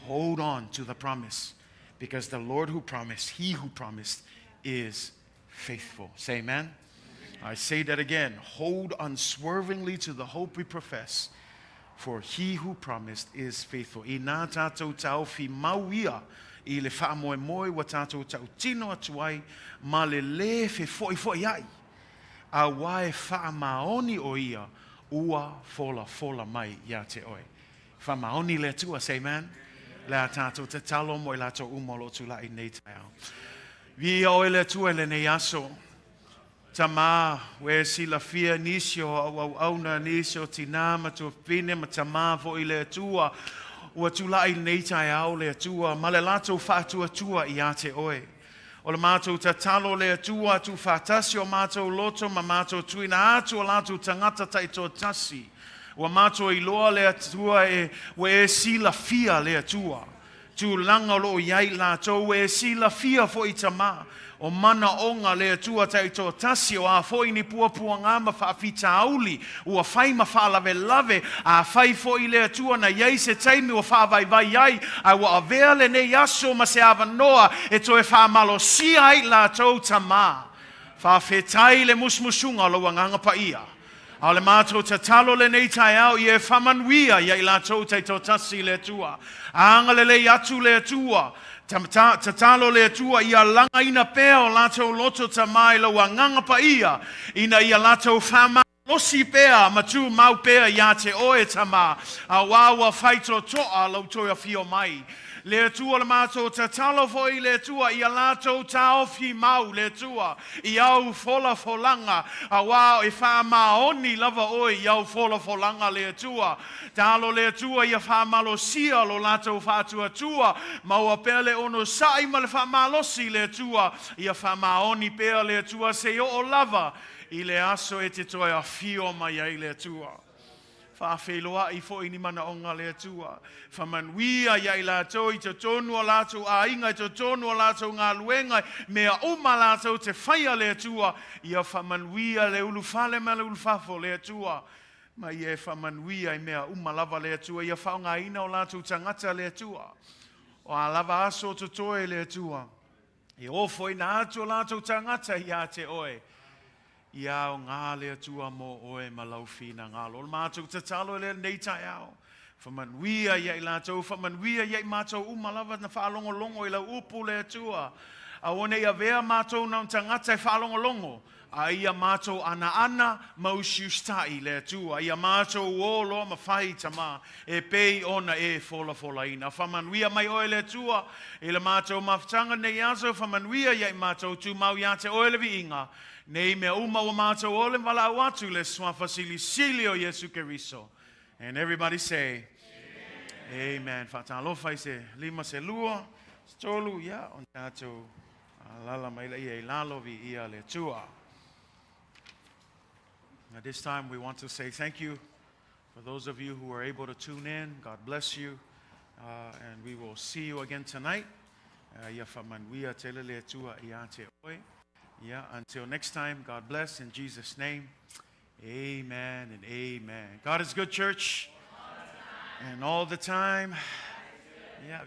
Hold on to the promise. Because the Lord who promised, He who promised is faithful. Say amen. I say that again. Hold unswervingly to the hope we profess. For He who promised is faithful. I nā tātou tau fi mauia. I le wha moe moe wa tātou tau tino atuai. Ma le fe foi ai. A wae wha maoni o ia. Ua fola mai ia te oe. Wha maoni le tua. Say amen. Le a tātou te talo mo I lato umolo tu la I nei tai au. Vi o le tua le nei aso. Tama, we sila fia nisio, au auna nisio, tinama tu pine, ma tama vo I le tua. Ua tu la I nei tai au le tua. Ma le lato whaatua tua I a te oe. O le mātou ta talo le tua tu whaatasi o mātou loto, ma mātou tuina atu o lato tangata tai tō tasi. Wa mato I loa le atua e we sila fia le atua. Tu langa lo iai la to we sila fia fo I tama. O mana onga le atua tai to tasi o a fo ini pua ngama fa fita auli. Ua fai ma fa lave a fai fo I le atua na iai se taimi o fa vai iai. A wa avea le ne yaso ma se ava noa e to e fa malo si ai la to tama. Fa fetai le musmusunga lo wanganga pa ia. A le mātou te talo le nei tai au I e whamanuia I la tau te tasi le tua. Anga le atu le tua. Te talo le tua I a langa ina pea o lātou loto ta mai lo wanganga pa ia. Ina I a lātou whama losi pea ma tu mau pea ia te oe tama. A wawa whaito toa lau toia fio mai. Le tua le mātou te talo foi le tua I a lātou tau fi mau le tua I au folafolaga a wao e wha maoni lava oi I au folafolaga le tua talo le tua I a wha malosia lo lātou whātua tua maua pea le ono sai ma le wha malosi le tua I a wha maoni pea le tua se o lava I le aso e te toi a fio mai ai le tua whawheloa I fo ini mana onga le atua. Whamanuia iai lātou I te tonu o lātou a inga I te tonu o lātou ngā luenga mea uma lātou te whaia le atua ia whamanuia le ulufale ma le ulufafo le atua. Ma ia whamanuia I mea uma lava le atua ia whaonga ina o lātou tangata le atua. O a lava aso to toe le atua. I Ofoina atu o lātou tangata ia te oe. Ia o ngā lea tua mo oe ma laufina ngā lo. Mātou te talo le nei tai au. Whamanuia iai lātou, whamanuia iai mātou umalawa na whaalongolongo I lau upu lea tua. A one ia vea mātou nau tangata I whaalongolongo. A ia mātou ana mausiustai lea tua. Ia mātou o loa ma whai tama. E pei ona e folafolaina. Whamanuia mai oe lea tua. E le mātou mawhtanga nei aso. Whamanuia iai mātou Tumau ia te oe levi inga. Nei mea uma o mātou ole wala watu le swafa sili o Iesu Keriso. And everybody say, Amen. Whata alofa I se lima se lua, stolu, ya, on tātou Lala mai ia lalo vi ia le tua. At this time, we want to say thank you for those of you who were able to tune in. God bless you. And we will see you again tonight. Until next time, God bless in Jesus' name. Amen and amen. God is good, church. And all the time. Yeah,